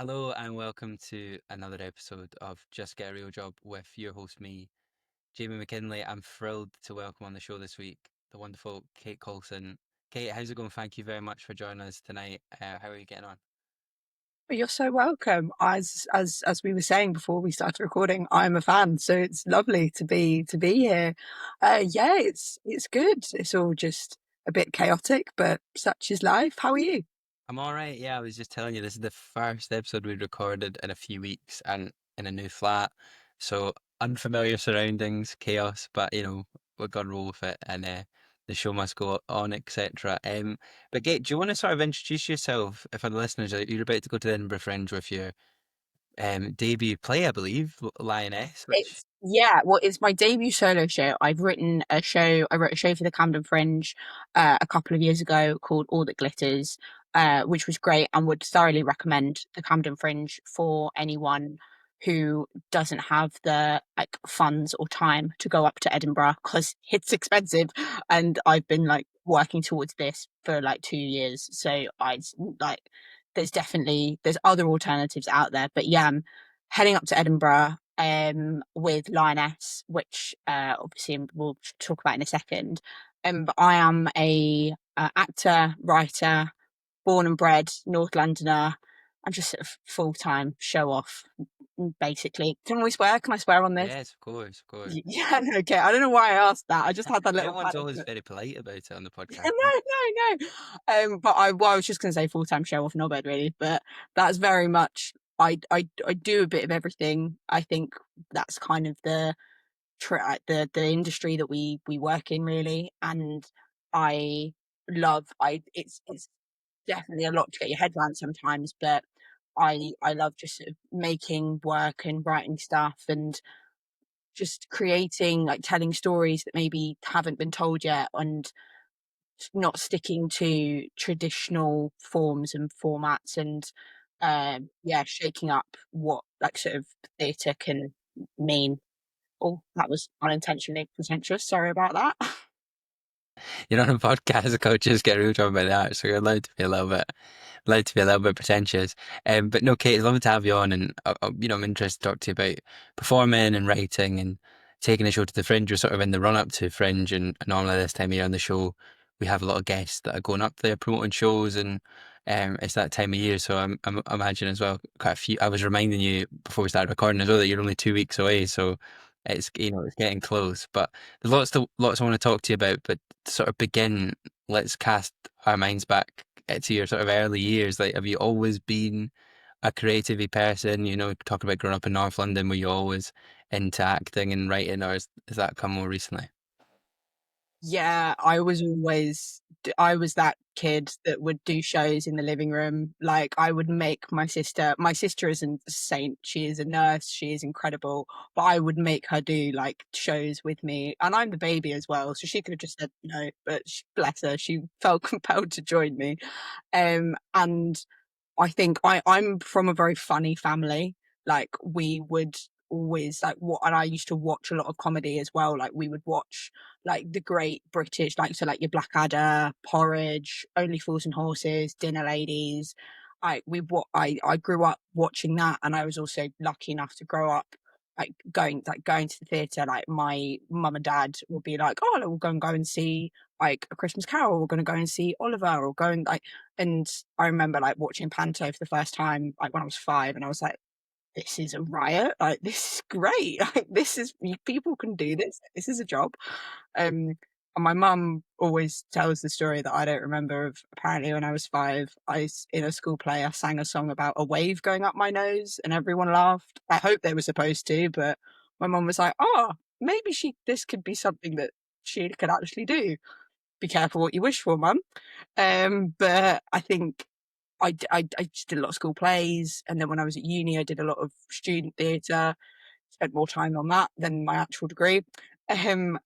Hello and welcome to another episode of Just Get a Real Job with your host, me, Jamie McKinley. I'm thrilled to welcome on the show this week the wonderful Kate Coulson. Kate, how's it going? Thank you very much for joining us tonight. How are you getting on? You're so welcome. As we were saying before we started recording, I'm a fan, so it's lovely to be here. Yeah, it's good. It's all just a bit chaotic, but such is life. How are you? I'm all right. Yeah, I was just telling you, this is the first episode we recorded in a few weeks and in a new flat. So unfamiliar surroundings, chaos, but we're gonna roll with it and the show must go on, etc. But Kate, do you want to sort of introduce yourself for the listeners? You're about to go to the Edinburgh Fringe with your debut play, I believe, Lioness, which Well, it's my debut solo show. I've written a show. I wrote a show for the Camden Fringe a couple of years ago called All That Glitters, which was great and would thoroughly recommend the Camden Fringe for anyone who doesn't have the funds or time to go up to Edinburgh because it's expensive. And I've been working towards this for 2 years, so I like. There's other alternatives out there, but yeah, I'm heading up to Edinburgh with Lioness, which obviously we'll talk about in a second. But I am a actor, writer, born and bred North Londoner. I'm just sort of full time show off, basically. Can we swear? Can I swear on this? yes, of course, of course. Yeah, no, okay. I don't know why I asked that. I just had that little Everyone's panic. always very polite about it on the Yeah, podcast. no. But I was just going to say full time show off knobhead, really. But that's very much. I do a bit of everything. I think that's kind of the industry that we work in, really. And I it's definitely a lot to get your head around sometimes, but I love just sort of making work and writing stuff and just creating, telling stories that maybe haven't been told yet, and not sticking to traditional forms and formats, and yeah, shaking up what sort of theatre can mean. Oh, that was unintentionally pretentious. Sorry about that. You're on a podcast called Just Get Real Talking about that, so you're allowed to be a little bit pretentious. But no, Kate, it's lovely to have you on, and I'm interested to talk to you about performing and writing and taking the show to the Fringe. We're sort of in the run up to Fringe, and normally this time of year on the show, we have a lot of guests that are going up there promoting shows, and it's that time of year. So I imagine as well, quite a few. I was reminding you before we started recording as well that you're only 2 weeks away, so it's getting close. But there's lots I want to talk to you about, but to sort of begin, let's cast our minds back to your sort of early years. Like, have you always been a creative person? Talking about growing up in North London, were you always into acting and writing, or has that come more recently? Yeah, I was that kid that would do shows in the living room. Like, I would make my sister isn't a saint, she is a nurse, she is incredible, but I would make her do shows with me. And I'm the baby as well, so she could have just said no, but bless her, she felt compelled to join me. And I think I'm from a very funny family. We would always and I used to watch a lot of comedy as well. We would watch the great British, your Blackadder, Porridge, Only Fools and Horses, Dinner Ladies. I grew up watching that, and I was also lucky enough to grow up going to the theatre. Like, my mum and dad would be like, "Oh, we'll go and see A Christmas Carol. We're going to go and see Oliver, or go and and I remember watching Panto for the first time when I was 5, and I was like, "This is a riot! This is great! This is people can do this. This is a job." And my mum always tells the story that I don't remember, of apparently when I was 5, in a school play, I sang a song about a wave going up my nose, and everyone laughed. I hope they were supposed to, but my mum was like, "Oh, maybe this could be something that she could actually do. Be careful what you wish for, mum." But I think I just did a lot of school plays, and then when I was at uni, I did a lot of student theatre, spent more time on that than my actual degree. And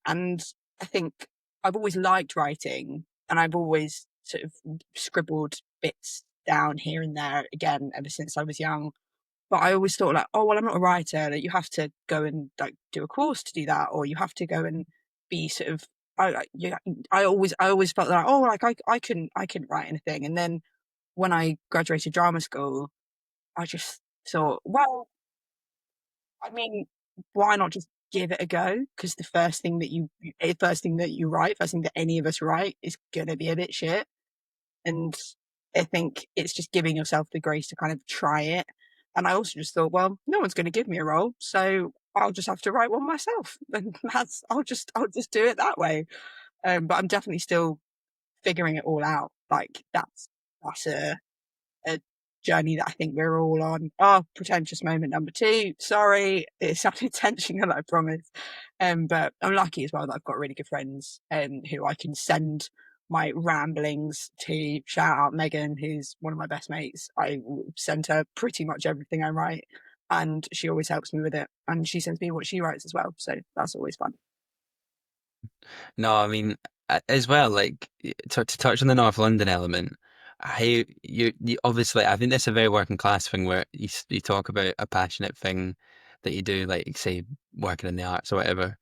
I think I've always liked writing, and I've always sort of scribbled bits down here and there, again, ever since I was young. But I always thought, oh, well, I'm not a writer. You have to go and do a course to do that, or you have to go and be sort of. Yeah, I always felt that, oh, I couldn't write anything. And then when I graduated drama school, I just thought, well, I mean, why not just give it a go? Because first thing that you write, first thing that any of us write is gonna be a bit shit. And I think it's just giving yourself the grace to kind of try it. And I also just thought, well, no one's going to give me a role, so I'll just have to write one myself. And I'll just do it that way. But I'm definitely still figuring it all out. Like that's a journey that I think we're all on. Oh, pretentious moment number two. Sorry, it's unintentional, I promise. But I'm lucky as well that I've got really good friends who I can send my ramblings to. Shout out Megan, who's one of my best mates. I send her pretty much everything I write, and she always helps me with it. And she sends me what she writes as well. So that's always fun. No, I mean, as well, like to touch on the North London element, how you obviously, I think that's a very working class thing where you talk about a passionate thing that you do, like say working in the arts or whatever,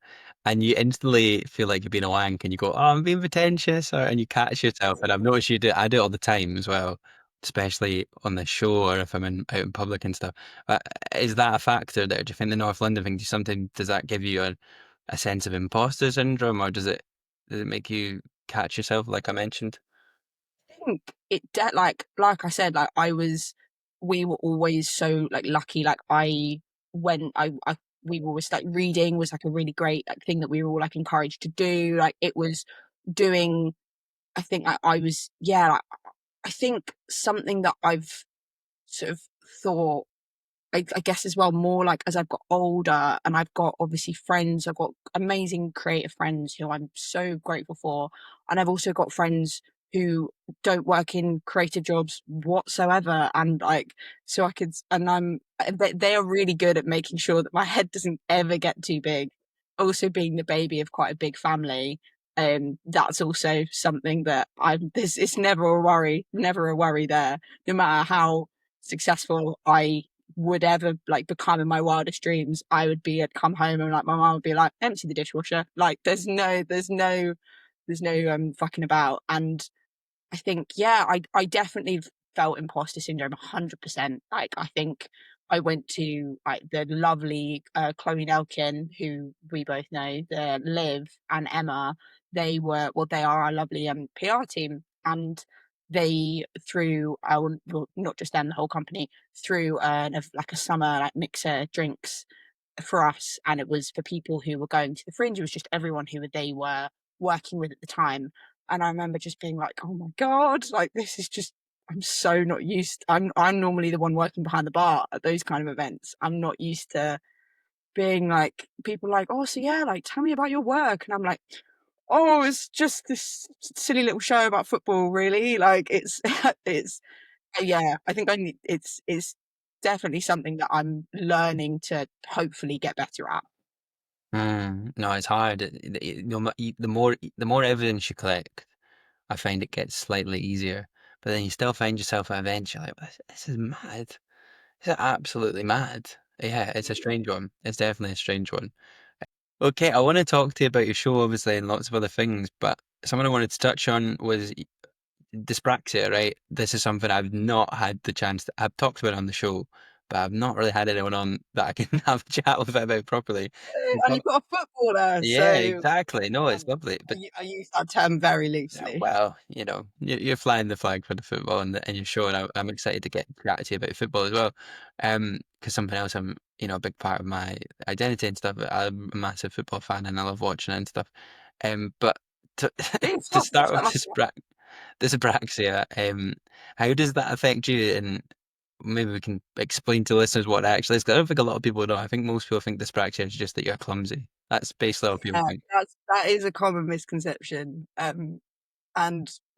and you instantly feel like you're being a wank, and you go, "Oh, I'm being pretentious," and you catch yourself. And I've noticed you do, I do it all the time as well, especially on the show or if I'm out in public and stuff. But is that a factor there? Do you think the North London thing, does that give you a sense of imposter syndrome, or does it make you catch yourself, like I mentioned? Think like I said, like we were always so like lucky. Like I when I we were always like reading was like a really great like thing that we were all like encouraged to do. Like it was doing. I think I was yeah. Like, I think something that I've sort of thought I guess as well more like as I've got older and I've got obviously friends, I've got amazing creative friends who I'm so grateful for. And I've also got friends who don't work in creative jobs whatsoever. And like, so I could, and they are really good at making sure that my head doesn't ever get too big. Also being the baby of quite a big family. That's also something that it's never a worry, never a worry there, no matter how successful I would ever like become in my wildest dreams, I would be I'd come home and like my mom would be like, empty the dishwasher. Like there's no fucking about. And I think, yeah, I definitely felt imposter syndrome 100%. Like, I think I went to like the lovely Chloe Nelkin, who we both know, the Liv and Emma. They are our lovely PR team, and they threw well, not just them, the whole company threw like a summer like mixer drinks for us, and it was for people who were going to the Fringe. It was just everyone who they were working with at the time. And I remember just being like, "Oh my god, like this is just I'm so not used. I'm normally the one working behind the bar at those kind of events. I'm not used to being like people like, oh, so yeah, like tell me about your work." And I'm like, "Oh, it's just this silly little show about football, really." Like it's it's yeah, I think I need it's definitely something that I'm learning to hopefully get better at. No, it's hard. The more evidence you collect, I find it gets slightly easier. But then you still find yourself at events, you're like, this is mad. This is absolutely mad. Yeah, it's a strange one. It's definitely a strange one. Okay, I want to talk to you about your show, obviously, and lots of other things, but something I wanted to touch on was dyspraxia, right? This is something I've not had the chance to, I've talked about it on the show, but I've not really had anyone on that I can have a chat with about properly. And you've got a footballer, Yeah, so exactly. No, it's lovely. But I use that term very yeah, loosely. well, you're flying the flag for the football and you're showing. I'm excited to get chatted to you about football as well. Because something else a big part of my identity and stuff. I'm a massive football fan and I love watching it and stuff. But to, to start with dyspraxia, how does that affect you? And maybe we can explain to listeners what it actually is. 'Cause I don't think a lot of people know. I think most people think dyspraxia is just that you're clumsy. That's basically what people Yeah, think. that is a common misconception. And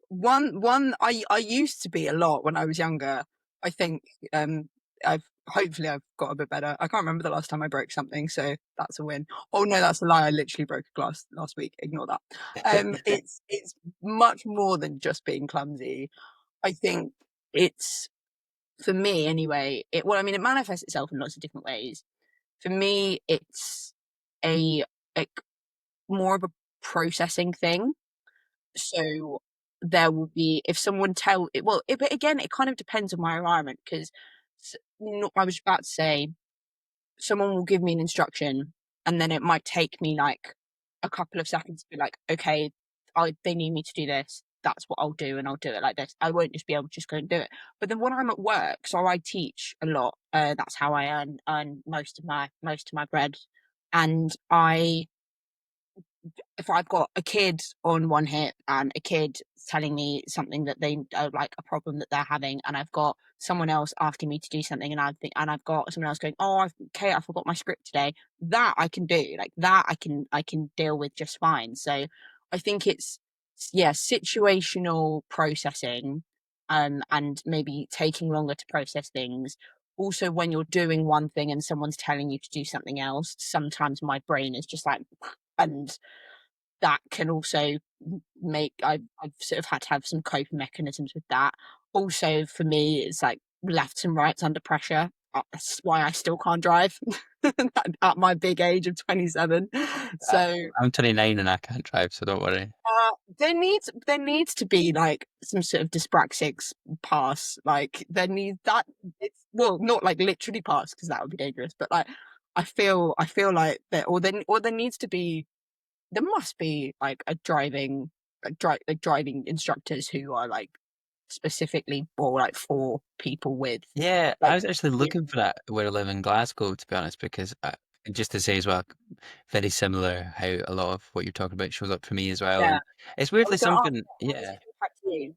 one I used to be a lot when I was younger. I think I've hopefully I've got a bit better. I can't remember the last time I broke something, so that's a win. Oh no, that's a lie. I literally broke a glass last week. Ignore that. It's much more than just being clumsy. I think it's for me anyway. It manifests itself in lots of different ways. For me, it's a like more of a processing thing. So there will be if someone tell it well, but again, it kind of depends on my environment because No, I was about to say, someone will give me an instruction, and then it might take me, like, a couple of seconds to be like, "Okay, they need me to do this. That's what I'll do, and I'll do it like this." I won't just be able to just go and do it. But then when I'm at work, so I teach a lot, that's how I earn most of my bread, and I if I've got a kid on one hip and a kid telling me something that they like a problem that they're having, and I've got someone else asking me to do something, and I've got someone else going, "Oh, Kate, I forgot my script today." That I can do, like that I can deal with just fine. So I think it's yeah, situational processing, and maybe taking longer to process things. Also, when you're doing one thing and someone's telling you to do something else, sometimes my brain is just like, and that can also make I've sort of had to have some coping mechanisms with that. Also, for me, it's like lefts and rights under pressure. That's why I still can't drive at my big age of 27. Uh, So, I'm 29 and I can't drive, so don't worry. there needs to be like some sort of dyspraxics pass. Like there needs that it's well, not like literally pass because that would be dangerous, but like I feel like there needs to be there must be like a driving like driving instructors who are like specifically for people with Yeah, I like was actually yeah, looking for that where I live in Glasgow, to be honest, because just to say as well, very similar how a lot of what you're talking about shows up for me as well. yeah. And it's I weirdly was gonna ask, something, how does yeah. it impact you?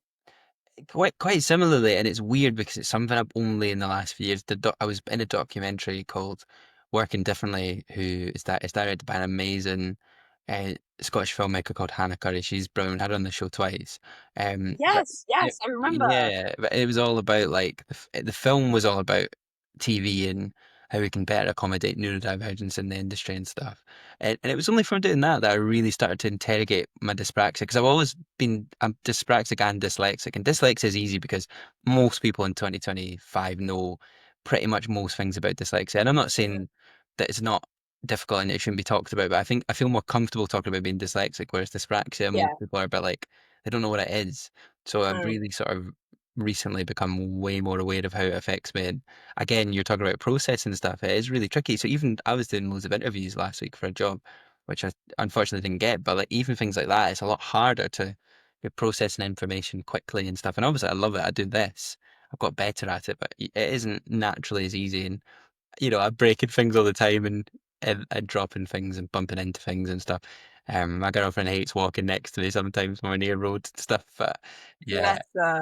Quite similarly, and it's weird because it's something I've only in the last few years. I was in a documentary called "Working Differently," who is that is directed by an amazing Scottish filmmaker called Hannah Curry. She's brilliant. Had her on the show twice. But Yes, yes, I remember. yeah, but it was all about like the film was all about TV and how we can better accommodate neurodivergence in the industry and stuff. And it was only from doing that that I really started to interrogate my dyspraxia because I've always been I'm dyspraxic and dyslexic. And dyslexia is easy because most people in 2025 know pretty much most things about dyslexia. And I'm not saying that it's not difficult and it shouldn't be talked about, but I think I feel more comfortable talking about being dyslexic, whereas dyspraxia, most Yeah. people are a bit like they don't know what it is. So I've Mm, really sort of recently become way more aware of how it affects me. And again, you're talking about processing stuff. It is really tricky. So even I was doing loads of interviews last week for a job, which I unfortunately didn't get. But like even things like that, it's a lot harder to be processing information quickly and stuff. And obviously, I love it. I do this. I've got better at it, but it isn't naturally as easy. And I'm breaking things all the time and dropping things and bumping into things and stuff. My girlfriend hates walking next to me sometimes when we're near roads and stuff. But yeah, bless her.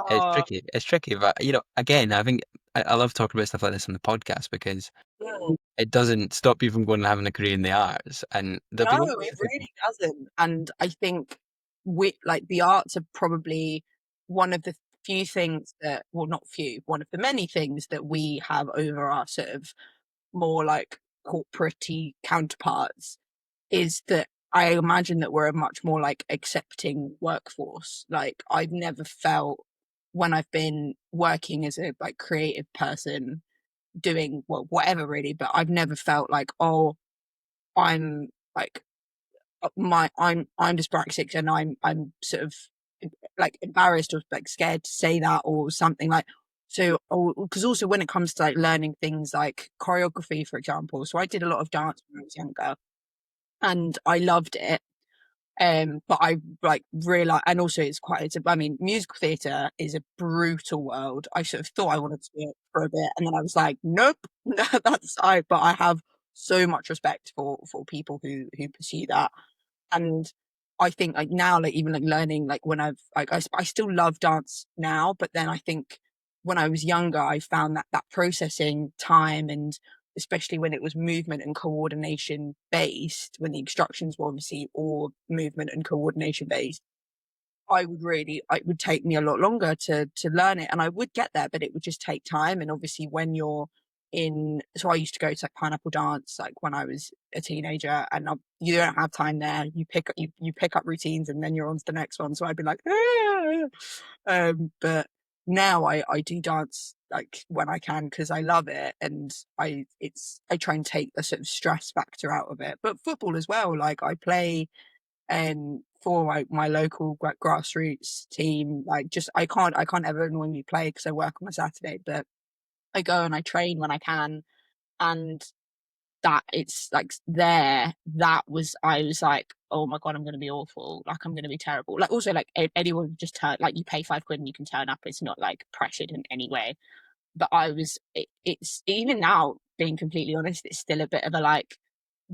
it's Oh, tricky. It's tricky, but again, I think I love talking about stuff like this on the podcast because mm. it doesn't stop you from going and having a career in the arts. And there'll No, be lots it of people. really doesn't. And I think like the arts are probably one of the few things that, well, not few, one of the many things that we have over our sort of more like corporate counterparts is that I imagine that we're a much more like accepting workforce. Like I've never felt when I've been working as a like creative person doing well whatever really, but I've never felt like, oh, I'm like I'm dyspraxic and I'm sort of like embarrassed or like scared to say that or something like so because also when it comes to like learning things like choreography for example, so I did a lot of dance when I was younger and I loved it. But I like realize, and also I mean, musical theatre is a brutal world. I sort of thought I wanted to do it for a bit, and then I was like, nope, but I have so much respect for people who pursue that. And I think like now, like even like learning, like when I've like I still love dance now, but then I think when I was younger, I found that processing time and especially when it was movement and coordination based, when the instructions were obviously all movement and coordination based, it would take me a lot longer to learn it, and I would get there, but it would just take time. And obviously, when you're so I used to go to like pineapple dance like when I was a teenager, and you don't have time there. You pick up routines, and then you're on to the next one. So I'd be like, "Ah." But now I do dance like when I can because I love it, and I try and take the sort of stress factor out of it. But football as well, like I play for like my local grassroots team. Like just I can't ever normally play because I work on a Saturday, but I go and I train when I can, and that it's like there, that was I was like, oh my God, I'm gonna be awful. Like I'm gonna be terrible. Like also like anyone just turn like you pay 5 quid and you can turn up. It's not like pressured in any way. But it's even now, being completely honest, it's still a bit of a like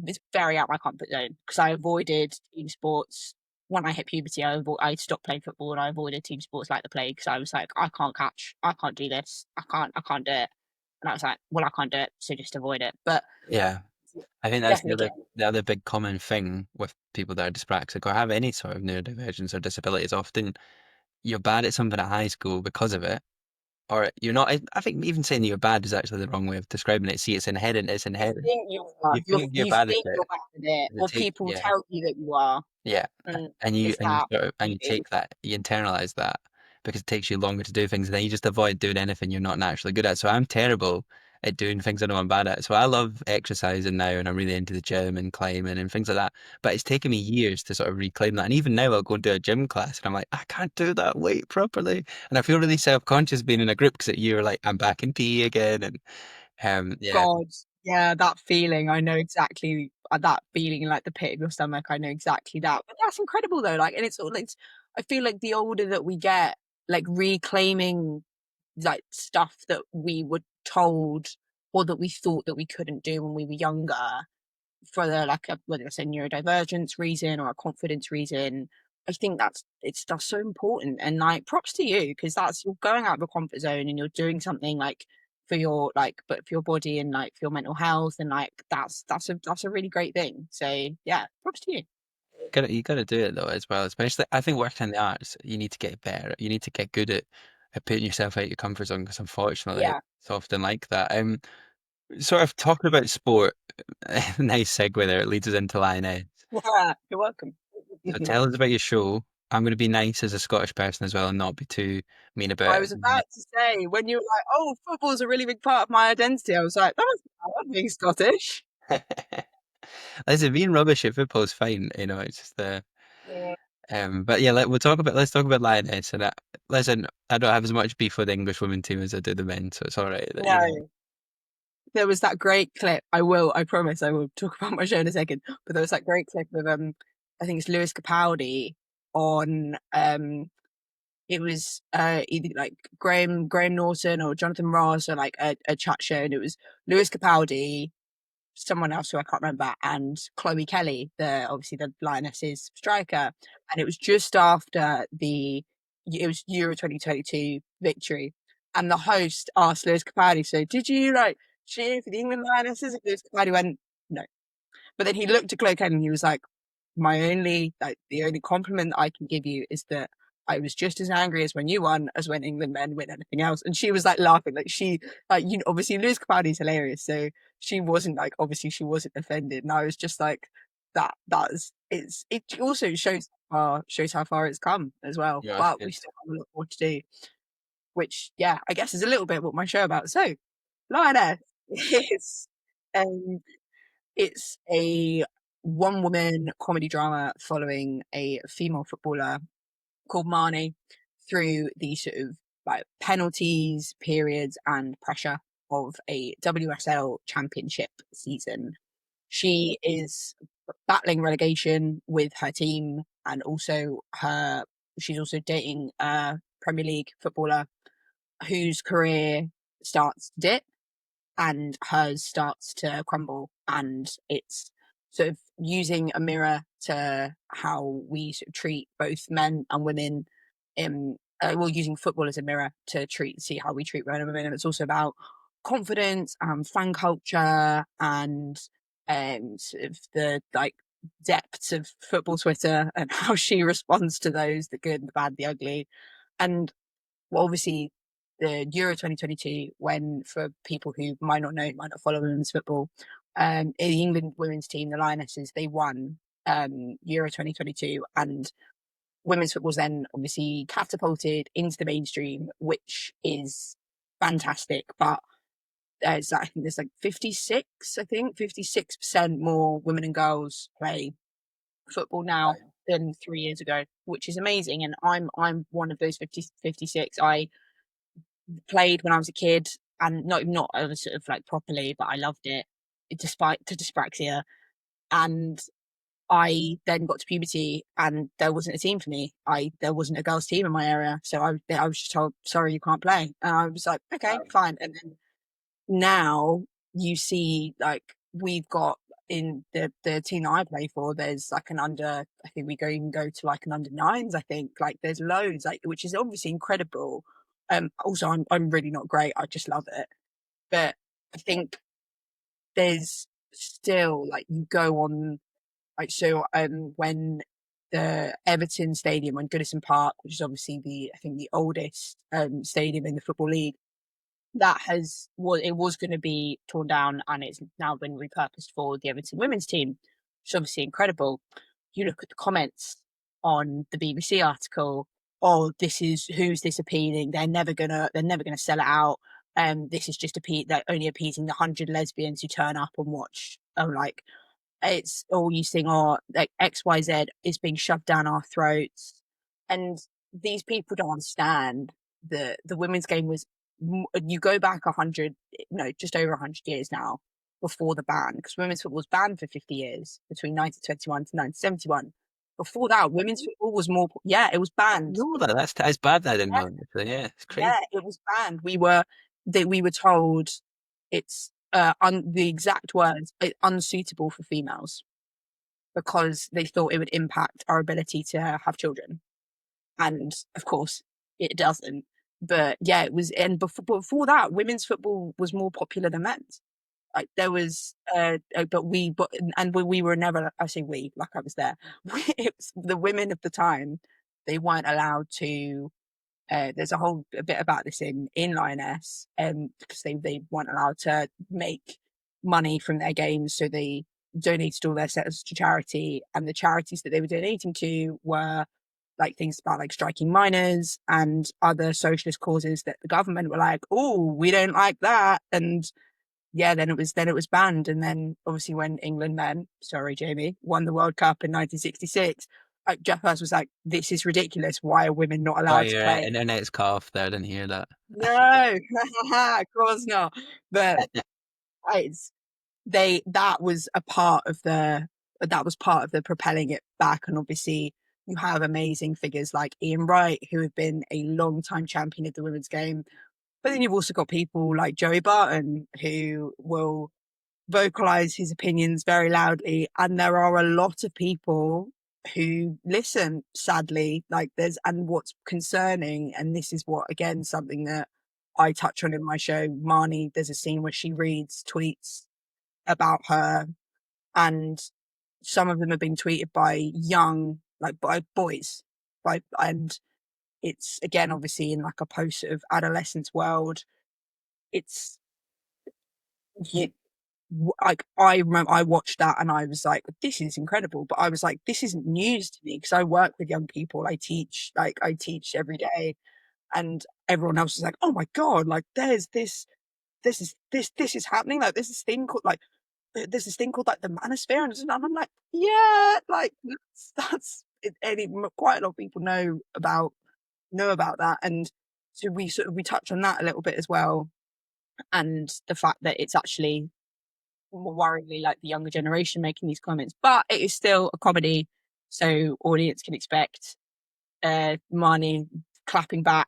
it's very out my comfort zone because I avoided team sports. When I hit puberty, I stopped playing football and I avoided team sports like the plague. So I was like, I can't catch, I can't do this, I can't do it. And I was like, well, I can't do it, so just avoid it. But Yeah. I think that's definitely get the other big common thing with people that are dyspraxic or have any sort of neurodivergence or disability is often you're bad at something at high school because of it, or you're not. I think even saying you're bad is actually the wrong way of describing it. See, it's inherent. It's you inherent. think you are, You think you're you bad at think you're it. bad at it, It or take people yeah. tell you that you are, Yeah, and and it's you that sort of and you you do. take that, you internalize that because it takes you longer to do things, and then you just avoid doing anything you're not naturally good at. So I'm terrible at doing things I know I'm bad at. So I love exercising now, and I'm really into the gym and climbing and things like that. But it's taken me years to sort of reclaim that. And even now, I'll go and do a gym class, and I'm like, I can't do that weight properly, and I feel really self-conscious being in a group because you're like, I'm back in PE again, and yeah, God, yeah, that feeling, I know exactly that feeling in, like, the pit of your stomach, I know exactly that, but that's incredible though, like, and it's all it's I feel like the older that we get, like, reclaiming, like, stuff that we were told or that we thought that we couldn't do when we were younger, for the like a whether it's a neurodivergence reason or a confidence reason. I think that's so important, and like props to you because that's you're going out of your comfort zone and you're doing something like for your like but for your body and like for your mental health and like that's a really great thing. So yeah, props to you. you gotta do it though as well. Especially, I think working in the arts, you need to get better. You need to get good at putting yourself out your comfort zone because unfortunately, Yeah. it's often like that. Sort of talking about sport. Nice segue there. It leads us into Lioness. Yeah, you're welcome. So tell us about your show. I'm going to be nice as a Scottish person as well and not be too mean about I it. was about to say when you were like, "Oh, football's a really big part of my identity," I was like, "That was bad, being Scottish." Listen, being rubbish at football is fine. You know, it's just the. Yeah. But yeah, let's talk about Lioness. And listen, I don't have as much beef with the English women team as I do the men, so it's all right. You know, No. There was that great clip. I promise I will talk about my show in a second. But there was that great clip of I think it's Lewis Capaldi on it was either like Graham Norton or Jonathan Ross or like a chat show, and it was Lewis Capaldi, someone else who I can't remember, and Chloe Kelly, the obviously the Lionesses striker. And it was just after it was Euro 2022 victory. And the host asked Lewis Capaldi, so did you like cheer for the England Lionesses? And Lewis Capaldi went, no. But then he looked at Chloe Kelly and he was like, the only compliment I can give you is that I was just as angry as when you won as when England men win anything else. And she was like laughing, like she like you know, obviously Lewis Capaldi's hilarious, so she wasn't like obviously she wasn't offended, and I was just like that's it also shows how far it's come as well, yeah, it's but we good. still have a lot more to do, which yeah, I guess is a little bit what my show about. So Lioness is um it's a one woman comedy drama following a female footballer called Marnie through the sort of like penalties, periods, and pressure of a WSL championship season. She is battling relegation with her team, and also she's also dating a Premier League footballer whose career starts to dip and hers starts to crumble, and it's sort of using a mirror to how we sort of treat both men and women in well, using football as a mirror to see how we treat men and women. And it's also about confidence and fan culture and sort of the like depths of football Twitter and how she responds to those, the good, the bad, the ugly. And well, obviously the Euro 2022, when for people who might not know, might not follow women's football, the England women's team, the Lionesses, they won Euro 2022, and women's football was then obviously catapulted into the mainstream, which is fantastic. But I think there's like 56% more women and girls play football now than 3 years ago, which is amazing. And I'm one of those 56. I played when I was a kid. and not sort of like properly, but I loved it despite the dyspraxia. And I then got to puberty and there wasn't a team for me. There wasn't a girls' team in my area, so I was just told, sorry, you can't play. And I was like, okay, fine. And then now you see like we've got in the team that I play for, there's like an under, I think we go even go to like an under nines, I think. Like there's loads, like which is obviously incredible. Also I'm really not great, I just love it. But I think there's still like you go on like so when the Everton Stadium on Goodison Park, which is obviously the I think the oldest stadium in the Football League, that has well, it was going to be torn down and it's now been repurposed for the Everton women's team, which is obviously incredible. You look at the comments on the BBC article, oh, this is who's this appealing? They're never gonna sell it out. This is just they're only appeasing the 100 lesbians who turn up and watch. Oh, like it's all you sing or like XYZ is being shoved down our throats. And these people don't understand the women's game was you go back 100, no, just over 100 years now before the ban, because women's football was banned for 50 years between 1921 to 1971. Before that, women's football was more, yeah, it was banned. No, that's bad. That I didn't Yeah, know. So, yeah, it's crazy. yeah, it was banned. We were told it's the exact words, unsuitable for females because they thought it would impact our ability to have children. And of course, it doesn't. But yeah, it was. And before that, women's football was more popular than men's. Like there was, we were never. I say we, like I was there. It was the women of the time. They weren't allowed to. There's a whole a bit about this in Lioness, because they weren't allowed to make money from their games, so they donated all their sets to charity, and the charities that they were donating to were like things about like striking miners and other socialist causes that the government were like, oh, we don't like that, and yeah, then it was banned, and then obviously when England men, sorry Jamie, won the World Cup in 1966, like Jeff Hurst was like, this is ridiculous. Why are women not Oh, allowed to your play? internet's cut off there. I didn't hear that. No, of course not. But it's that was a part of the propelling it back, and obviously you have amazing figures like Ian Wright who have been a long time champion of the women's game, but then you've also got people like Joey Barton who will vocalize his opinions very loudly, and there are a lot of people who listen, sadly. Like there's and what's concerning, and this is what again something that I touch on in my show, Marnie, there's a scene where she reads tweets about her, and some of them have been tweeted by young, like by boys, and it's again obviously in like a post sort of adolescence world. It's you, like I remember I watched that and I was like, this is incredible. But I was like, this isn't news to me because I work with young people. I teach every day, and everyone else is like, oh my god, like there's this is happening. Like there's this thing called like there's this thing called like the manosphere, and I'm like, yeah, like that's it, quite a lot of people know about that, and so we touch on that a little bit as well, and the fact that it's actually more worryingly like the younger generation making these comments, but it is still a comedy, so audience can expect Marnie clapping back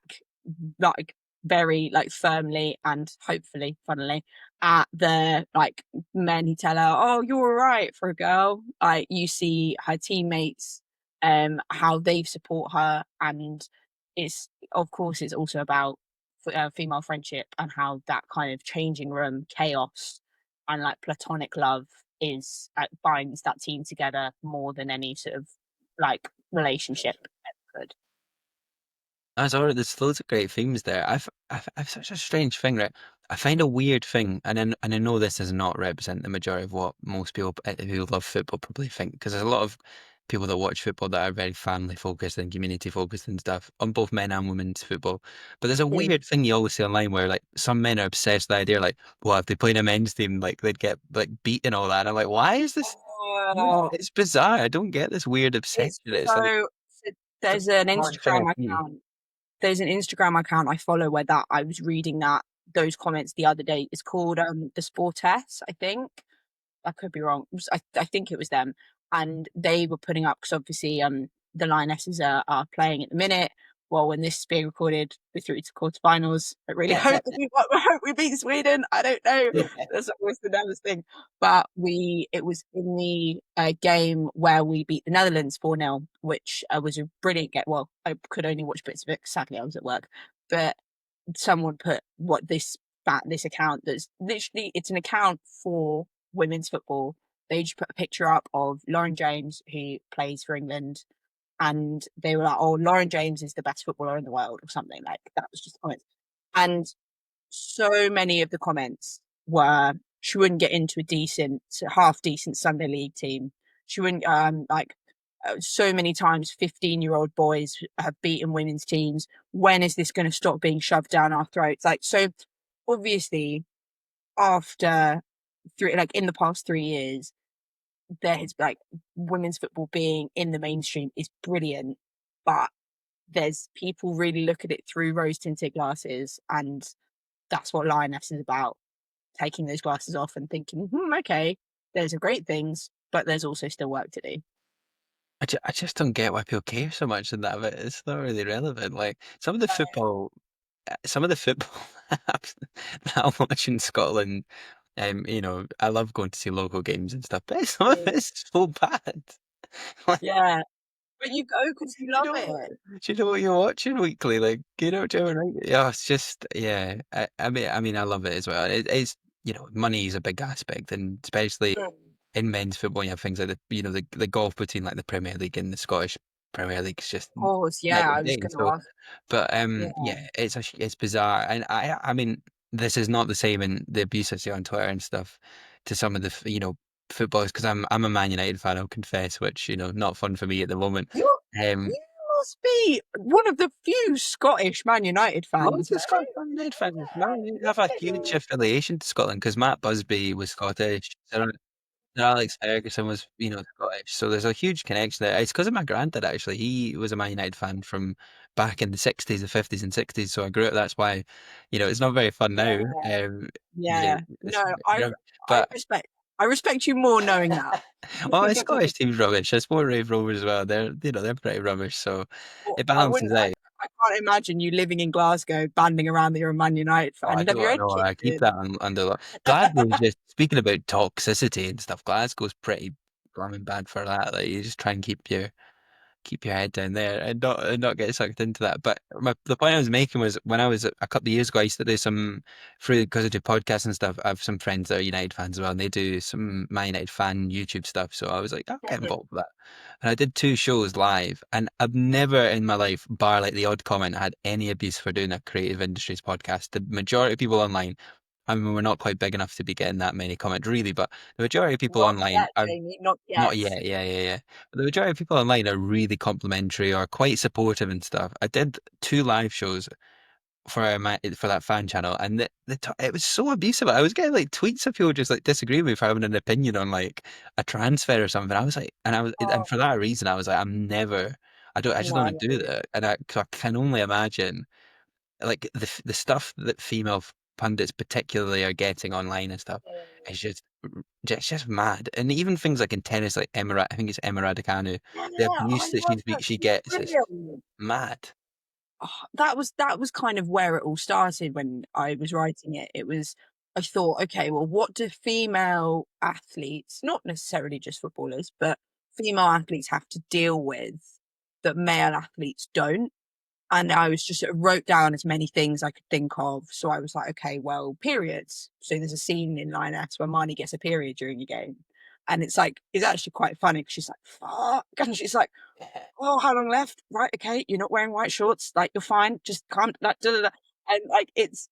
like very like firmly and hopefully funnily at the like men who tell her, oh, you're all right for a girl. Like you see her teammates, how they support her, and it's of course it's also about female friendship and how that kind of changing room chaos and like platonic love is binds that team together more than any sort of like relationship ever could. That's all right. There's loads of great themes there. I've such a strange thing, right? I find a weird thing, and I know this does not represent the majority of what most people who love football probably think, because there's a lot of people that watch football that are very family focused and community focused and stuff on both men and women's football. But there's a Mm. weird thing you always see online where like some men are obsessed with the idea like, well, if they played a men's team, like they'd get like beat and all that. And I'm like, why is this? Oh, It's bizarre. I don't get this weird obsession. it's It's like so it's there's an a hard thing Instagram I've seen. account. There's an Instagram account I follow where that I was reading that those comments the other day. It's called the Sportess, I think. I could be wrong. I think it was them, and they were putting up because obviously the Lionesses are playing at the minute. Well, when this is being recorded, we're through to quarterfinals. I really hope that I hope we beat Sweden. I don't know. That's always the nervous thing. But it was in the game where we beat the Netherlands 4-0, which was a brilliant game. Well, I could only watch bits of it 'cause sadly I was at work. But someone put what this account that's literally it's an account for women's football. They just put a picture up of Lauren James, who plays for England, and they were like, "Oh, Lauren James is the best footballer in the world," or something like that. Was just the comments, and so many of the comments were she wouldn't get into a decent, half decent Sunday league team. She wouldn't so many times 15-year-old boys have beaten women's teams. When is this going to stop being shoved down our throats? Like, so obviously after like in the past 3 years, there has like women's football being in the mainstream is brilliant, but there's people really look at it through rose tinted glasses, and that's what Lioness is about. Taking those glasses off and thinking, okay, there's some great things, but there's also still work to do. I just don't get why people care so much in that, but it's not really relevant. Like some of the football apps that I watch in Scotland, I love going to see local games and stuff, but some of it's so bad. Like, Yeah, but you go because you do you love know, it. do you know what you're watching weekly? Like, do you know what I mean? Yeah, it's just, yeah. I love it as well. It's, money is a big aspect, and especially Mm. in men's football, you have things like the golf between like the Premier League and the Scottish Premier League is just Of course, night yeah, I and was day. going to So, ask. but Yeah, yeah, it's bizarre, and this is not the same in the abuse I see on Twitter and stuff to some of the footballers because I'm a Man United fan. I'll confess, which not fun for me at the moment. you Um, you must be one of the few Scottish Man United fans, Loads of right? Scottish Man United fans. Man United have a huge affiliation to Scotland because Matt Busby was Scottish. Sir Alex Ferguson was, Scottish. So there's a huge connection there. It's because of my granddad, actually. He was a Man United fan from back in the 60s, the 50s and 60s. So I grew up, that's why, it's not very fun now. Yeah, You know, yeah. it's, No, I but respect I respect you more knowing that. well, the Scottish team's rubbish. It's more Rave Rovers as well. They're pretty rubbish. So Well, it balances out. I can't imagine you living in Glasgow banding around that you're a Man United Oh, fan. I You'd have your don't own know. I keep kitchen. that under lock. Glasgow's just speaking about toxicity and stuff. Glasgow's pretty blooming bad for that. Like you just try and keep your head down there and not get sucked into that. But the point I was making was when I was a couple of years ago, I used to do some through because I do podcasts and stuff. I have some friends that are United fans as well, and they do some Man United fan YouTube stuff. So I was like, I'll get involved with that. And I did two shows live, and I've never in my life, bar like the odd comment, had any abuse for doing a creative industries podcast. The majority of people online. I mean, we're not quite big enough to be getting that many comments, really, but the majority of people Not online yet, are Jamie, not not yet. yet, yeah, yeah, yeah. But the majority of people online are really complimentary or quite supportive and stuff. I did two live shows for that fan channel, and it was so abusive. I was getting like tweets of people just like disagreeing with me for having an opinion on like a transfer or something. I was like, and Oh, for that reason, I was like, I just don't no. want to do that. And 'cause I can only imagine like the stuff that female pundits particularly are getting online and stuff is just mad. And even things like in tennis, like I think it's Emma Raducanu, Yeah, the I abuse that love that. she She's gets is brilliant. mad. Oh, that was kind of where it all started when I was writing it. I thought, okay, well, what do female athletes, not necessarily just footballers, but female athletes have to deal with that male athletes don't? And I was just sort of wrote down as many things I could think of. So I was like, okay, well, periods. So there's a scene in Lioness where Marnie gets a period during a game. And it's actually quite funny because she's like, fuck. And she's like, oh, how long left? Right, okay, you're not wearing white shorts, like you're fine, just calm like da, da, da. And like it's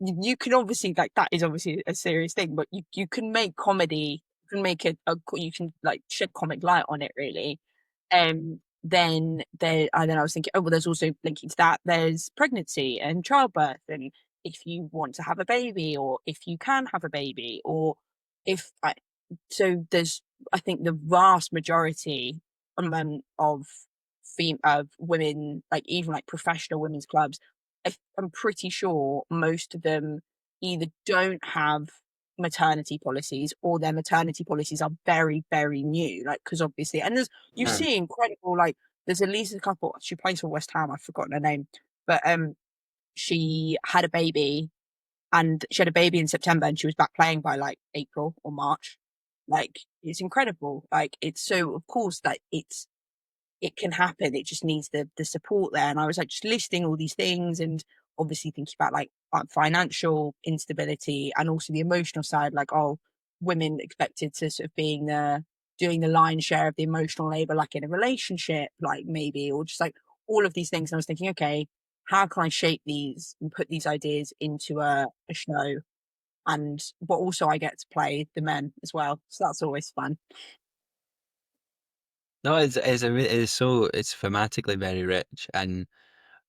you can obviously like that is obviously a serious thing, but you can make comedy, you can make you can like shed comic light on it really. Then I was thinking, oh well, there's also linking to that, there's pregnancy and childbirth, and if you want to have a baby, or if you can have a baby, or if I so there's I think the vast majority of women, like even like professional women's clubs, I'm pretty sure most of them either don't have maternity policies or their maternity policies are very, very new. Like, because obviously, and you Mm. see incredible, like, there's at least a couple. She plays for West Ham. I've forgotten her name, but she had a baby, and she had a baby in September, and she was back playing by like April or March. Like, it's incredible. Like, it's so, of course, that it can happen. It just needs the support there. And I was like just listing all these things, and obviously thinking about like financial instability and also the emotional side, like, oh, women expected to sort of being the doing the lion's share of the emotional labor, like in a relationship, like maybe, or just like all of these things. And I was thinking, okay, how can I shape these and put these ideas into a show? And but also I get to play the men as well. So that's always fun. No, it's so it's thematically very rich, and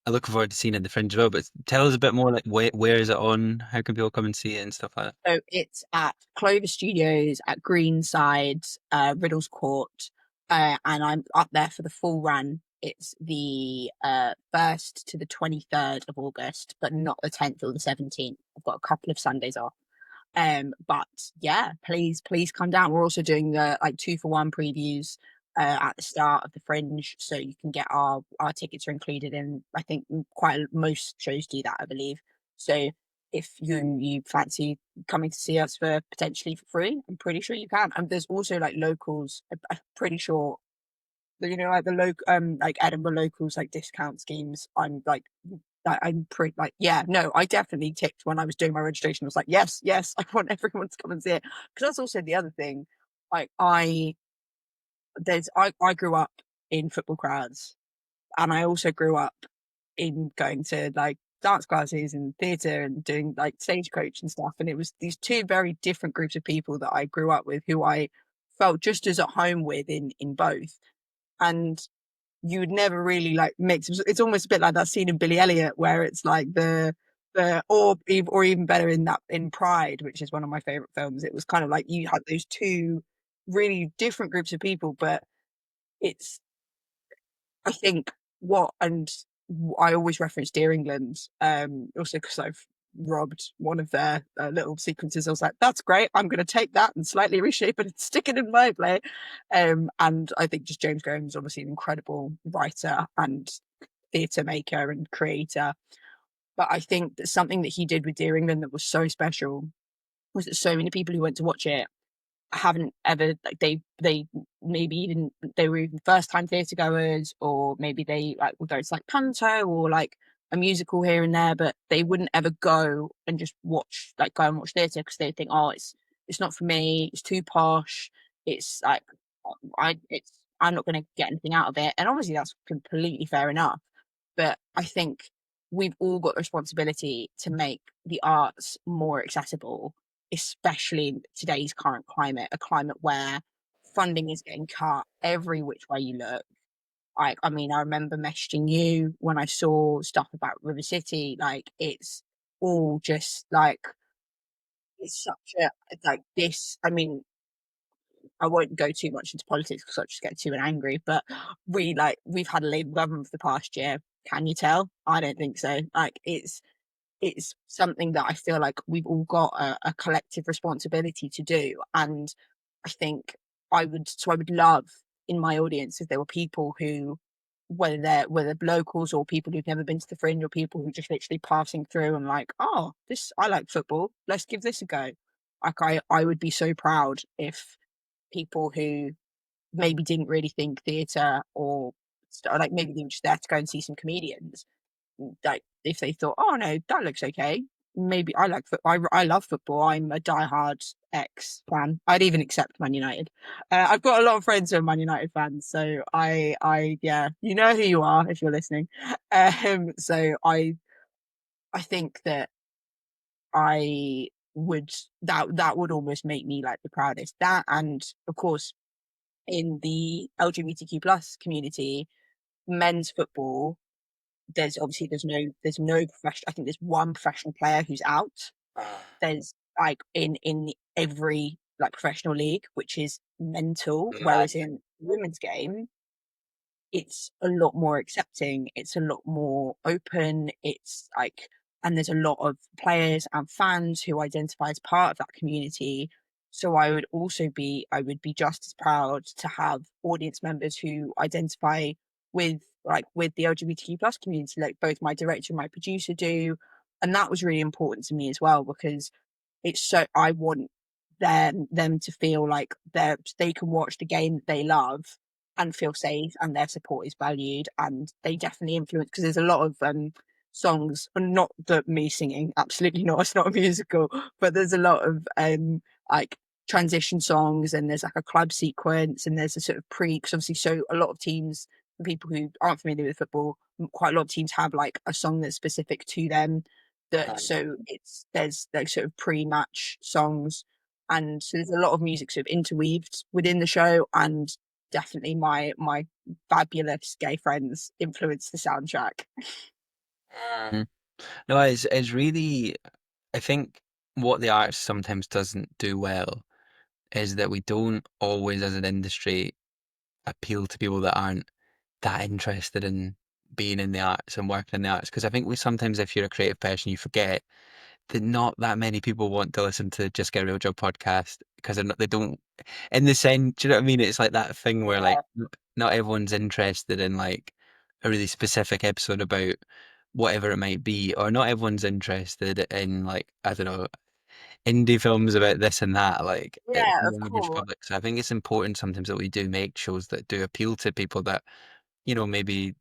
I look forward to seeing it in the Fringe as well. But tell us a bit more, like where is it on? How can people come and see it and stuff like that? So it's at Clover Studios at Greenside, Riddles Court, and I'm up there for the full run. It's the 1st to the 23rd of August, but not the 10th or the 17th. I've got a couple of Sundays off. But yeah, please come down. We're also doing the like 2 for 1 previews at the start of the Fringe, so you can get our tickets are included in. I think most shows do that, I believe. So if you fancy coming to see us for potentially for free, I'm pretty sure you can. And there's also like locals. I'm pretty sure that, like the local like Edinburgh locals like discount schemes. I'm pretty like, yeah, no, I definitely ticked when I was doing my registration. I was like, yes, yes, I want everyone to come and see it. Because that's also the other thing. Like I grew up in football crowds, and I also grew up in going to like dance classes and theatre and doing like stagecoach and stuff. And it was these two very different groups of people that I grew up with, who I felt just as at home with in both. And you would never really like mix. It's almost a bit like that scene in Billy Elliot where it's like or even better in that in Pride, which is one of my favorite films. It was kind of like you had those two really different groups of people, but it's I think what and I always reference Dear England, also because I've robbed one of their little sequences. I was like, that's great. I'm going to take that and slightly reshape it and stick it in my play. And I think just James Graham is obviously an incredible writer and theatre maker and creator. But I think that something that he did with Dear England that was so special was that so many people who went to watch it haven't ever like they maybe even they were even first time theatre goers, or maybe they like would go to like panto or like a musical here and there, but they wouldn't ever go and just go and watch theatre because they think, oh, it's not for me, it's too posh, it's like I'm not going to get anything out of it. And obviously that's completely fair enough, but I think we've all got a responsibility to make the arts more accessible, especially in today's current climate, a climate where funding is getting cut every which way you look. I mean, I remember messaging you when I saw stuff about River City. Like, it's all just like it's such a like this. I mean, I won't go too much into politics because I just get too angry. But we've had a Labour government for the past year. Can you tell? I don't think so. Like, it's something that I feel like we've all got a collective responsibility to do. And I think I would love in my audience if there were people who, whether locals or people who've never been to the Fringe or people who are just literally passing through and like, oh, this I like football. Let's give this a go. Like I would be so proud if people who maybe didn't really think theatre or like maybe they were just there to go and see some comedians, like if they thought, "Oh no, that looks okay." Maybe I like I love football. I'm a diehard ex fan. I'd even accept Man United. I've got a lot of friends who are Man United fans, so yeah, you know who you are if you're listening. So I think that I would that would almost make me like the proudest. That, and of course in the LGBTQ plus community, men's football, there's no professional. I think there's one professional player who's out. There's like in every like professional league, which is mental. Mad. Whereas in women's game, it's a lot more accepting, it's a lot more open, it's like, and there's a lot of players and fans who identify as part of that community. So I would be just as proud to have audience members who identify with with the LGBTQ plus community, like both my director and my producer do. And that was really important to me as well, because it's so I want them to feel like they can watch the game that they love and feel safe and their support is valued, and they definitely influence, because there's a lot of songs, and not that me singing, absolutely not, it's not a musical, but there's a lot of like transition songs, and there's like a club sequence, and there's a sort of because obviously, so a lot of teams, for people who aren't familiar with football, quite a lot of teams have like a song that's specific to them, that so it's there's like sort of pre-match songs, and so there's a lot of music sort of interweaved within the show, and definitely my fabulous gay friends influenced the soundtrack. Mm. No, it's really, I think what the arts sometimes doesn't do well is that we don't always, as an industry, appeal to people that aren't that interested in being in the arts and working in the arts. Because I think we sometimes, if you're a creative person, you forget that not that many people want to listen to Just Get a Real Job podcast because they don't, in the sense, do you know what I mean? It's like that thing where like Yeah, not everyone's interested in like a really specific episode about whatever it might be, or not everyone's interested in like, I don't know, indie films about this and that, like yeah, of the average course. public. So I think it's important sometimes that we do make shows that do appeal to people that, maybe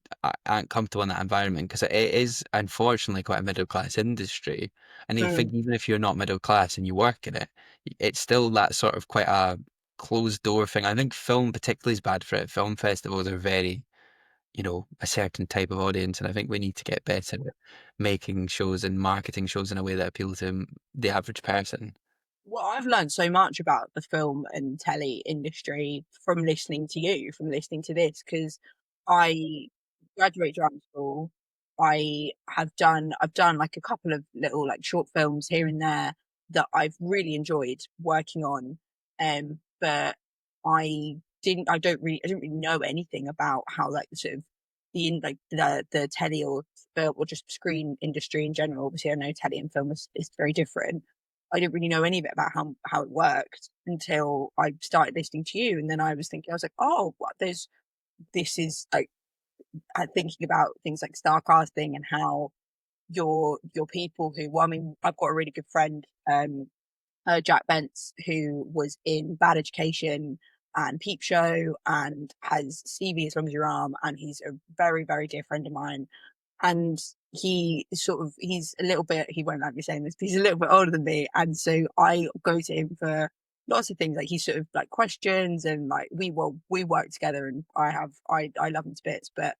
aren't comfortable in that environment, because it is unfortunately quite a middle class industry. And you think Mm. even if you're not middle class and you work in it, it's still that sort of quite a closed door thing. I think film particularly is bad for it. Film festivals are very, a certain type of audience, and I think we need to get better at making shows and marketing shows in a way that appeal to the average person. Well, I've learned so much about the film and telly industry from listening to you, from listening to this, because I graduate drama school. I've done like a couple of little like short films here and there that I've really enjoyed working on. But I didn't really know anything about how like the sort of the telly or just screen industry in general. Obviously, I know telly and film is very different. I didn't really know any of it about how it worked until I started listening to you, and then I was thinking, I was like, oh, what this is like, thinking about things like star casting and how your people who, well, I mean, I've got a really good friend, Jack Bentz, who was in Bad Education and Peep Show and has CV as long as your arm, and he's a very very dear friend of mine, and he's a little bit, he won't like me saying this, but he's a little bit older than me, and so I go to him for lots of things, like he sort of like questions, and like we work together, and I love him to bits, but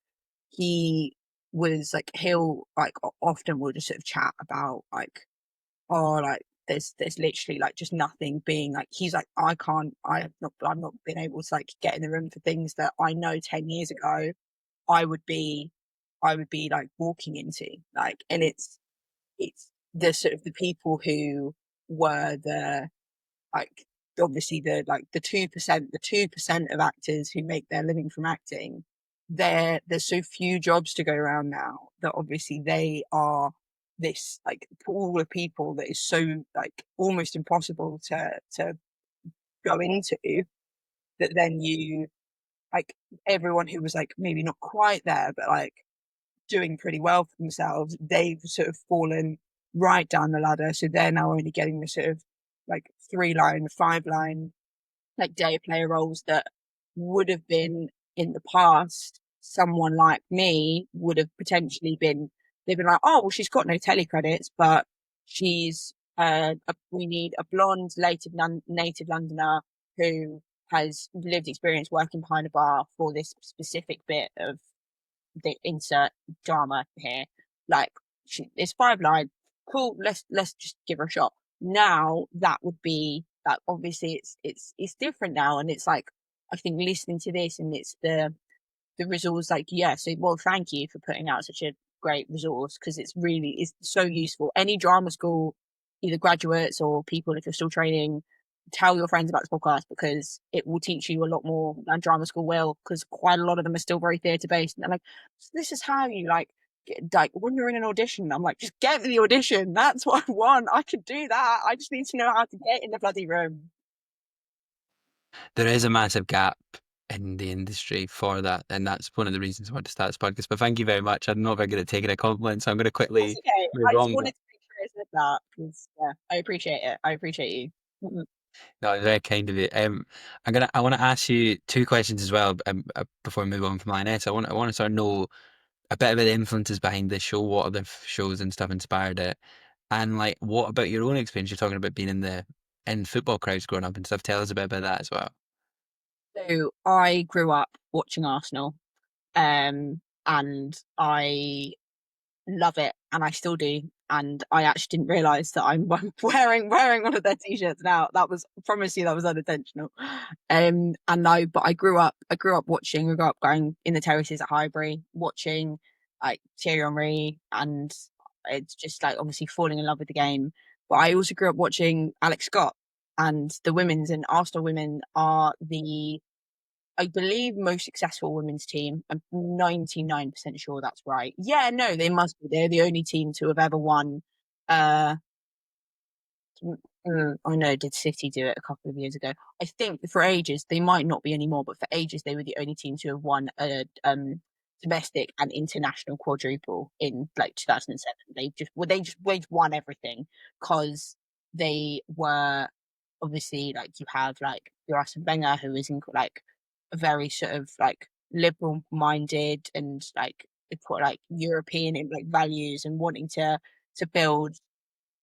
he was like, he'll like often we'll just sort of chat about like, oh, like there's literally like just nothing being like, he's like, I'm not been able to like get in the room for things that I know 10 years ago I would be I would be like walking into, like, and it's the sort of the people who were the like, obviously the 2% of actors who make their living from acting, there's so few jobs to go around now that obviously they are this like pool of people that is so like almost impossible to go into, that then you like, everyone who was like maybe not quite there but like doing pretty well for themselves, they've sort of fallen right down the ladder. So they're now only getting the sort of like 3 line, 5 line, like day player roles that would have been in the past. Someone like me would have potentially been, they've been like, oh, well, she's got no telly credits, but she's, we need a blonde native Londoner who has lived experience working behind a bar for this specific bit of the insert drama here. Like, it's 5 line. Cool. Let's just give her a shot. Now that would be like, obviously it's different now, and it's like, I think listening to this, and it's the resource, like, yeah, so well, thank you for putting out such a great resource, because it's so useful. Any drama school, either graduates or people if you're still training, tell your friends about this podcast because it will teach you a lot more than drama school will, because quite a lot of them are still very theatre based, and they're like, so this is how you like like when you're in an audition. I'm like, just get me the audition, that's what I want. I could do that, I just need to know how to get in the bloody room. There is a massive gap in the industry for that, and that's one of the reasons I want to start this podcast. But thank you very much. I'm not very good at taking a compliment, so I'm going to That's quickly okay, move I just on. wanted to make sure I said that because yeah, I appreciate it, I appreciate you. Mhm. No, it's very kind of you. I want to ask you two questions as well. Before we move on from Lioness, I want to sort of know a bit about the influences behind the show. What other shows and stuff inspired it, and like, what about your own experience? You're talking about being in football crowds growing up and stuff. Tell us a bit about that as well. So I grew up watching Arsenal, and I love it, and I still do. And I actually didn't realise that I'm wearing one of their t-shirts now. That was, I promise you, that was unintentional. And no, but I grew up watching. We grew up going in the terraces at Highbury, watching like Thierry Henry, and it's just like obviously falling in love with the game. But I also grew up watching Alex Scott, and the women's and Arsenal women are the, I believe, most successful women's team. I'm 99% sure that's right. Yeah, no, they must be. They're the only team to have ever won. Uh, I know, did City do it a couple of years ago? I think for ages, they might not be anymore, but for ages, they were the only team to have won a domestic and international quadruple in like 2007. They just won everything because they were obviously, like, you have like your Arsene Wenger, who is in like a very sort of like liberal minded and like put like European in like values and wanting to build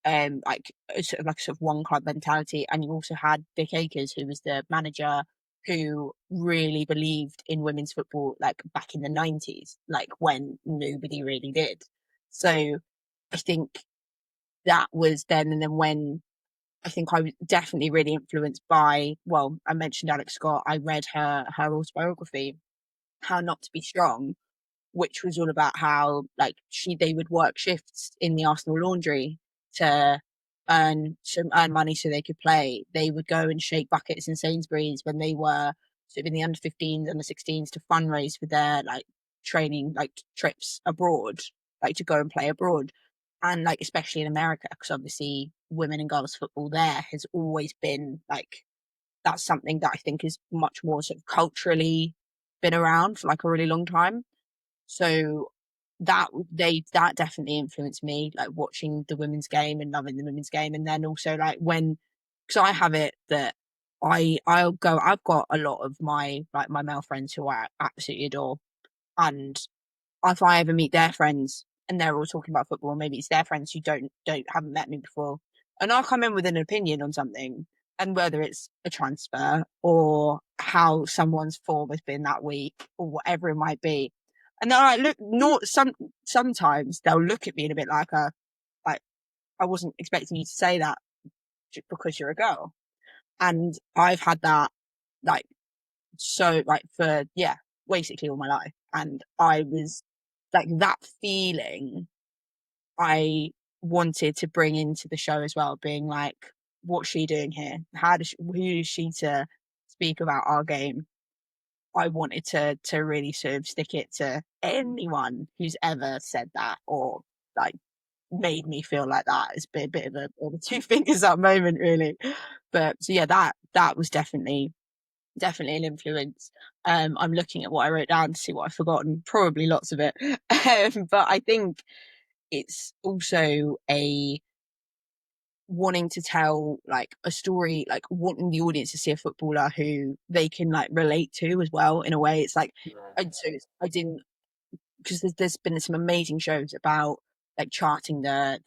like a sort of one club mentality. And you also had Vic Akers, who was the manager, who really believed in women's football like back in the 90s, like when nobody really did. So I think that was then. And then when I think I was definitely really influenced by, well, I mentioned Alex Scott. I read her autobiography, How Not to Be Strong, which was all about how like they would work shifts in the Arsenal laundry to earn money so they could play. They would go and shake buckets in Sainsbury's when they were sort of in the under 15s, under 16s, to fundraise for their like training, like trips abroad, like to go and play abroad. And like especially in America, because obviously women and girls football there has always been like, that's something that I think is much more sort of culturally been around for like a really long time. So that definitely influenced me, like watching the women's game and loving the women's game. And then also like when, because I have it that I've got a lot of my like my male friends who I absolutely adore, and if I ever meet their friends and they're all talking about football, maybe it's their friends who don't haven't met me before, and I'll come in with an opinion on something, and whether it's a transfer or how someone's form has been that week or whatever it might be, and they're like, look, not sometimes they'll look at me in a bit like a like, I wasn't expecting you to say that just because you're a girl, and I've had that like, so like for yeah, basically all my life. And I was like, that feeling I wanted to bring into the show as well, being like, what's she doing here? Who is she to speak about our game? I wanted to really sort of stick it to anyone who's ever said that or like made me feel like that. It's been a bit of a two fingers up moment, really. But so yeah, that was definitely an influence. I'm looking at what I wrote down to see what I've forgotten. Probably lots of it. But I think it's also a wanting to tell like a story, like wanting the audience to see a footballer who they can like relate to as well. In a way, it's like, and so I didn't, because there's been some amazing shows about like charting the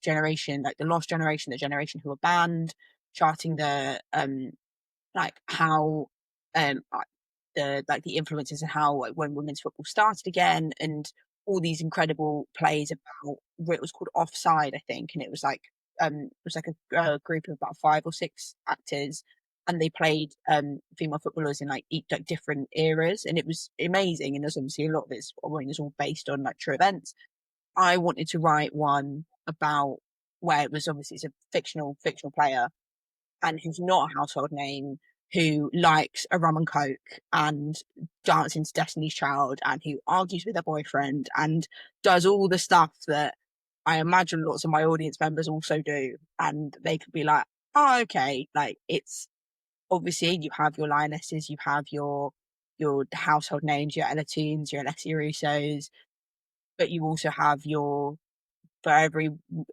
generation, like the lost generation, the generation who were banned, charting the like how the like the influences and how like when women's football started again, and all these incredible plays about, it was called Offside, I think, and it was like it was like a group of about 5 or 6 actors, and they played female footballers in like like different eras, and it was amazing. And there's obviously a lot of this, I mean, it's all based on like true events. I wanted to write one about where it was obviously it's a fictional player, and who's not a household name, who likes a rum and coke and dancing to Destiny's Child, and who argues with their boyfriend and does all the stuff that I imagine lots of my audience members also do. And they could be like, oh, okay, like it's obviously you have your lionesses, you have your household names, your Ella Toons, your Alessia Russos, but you also have your for every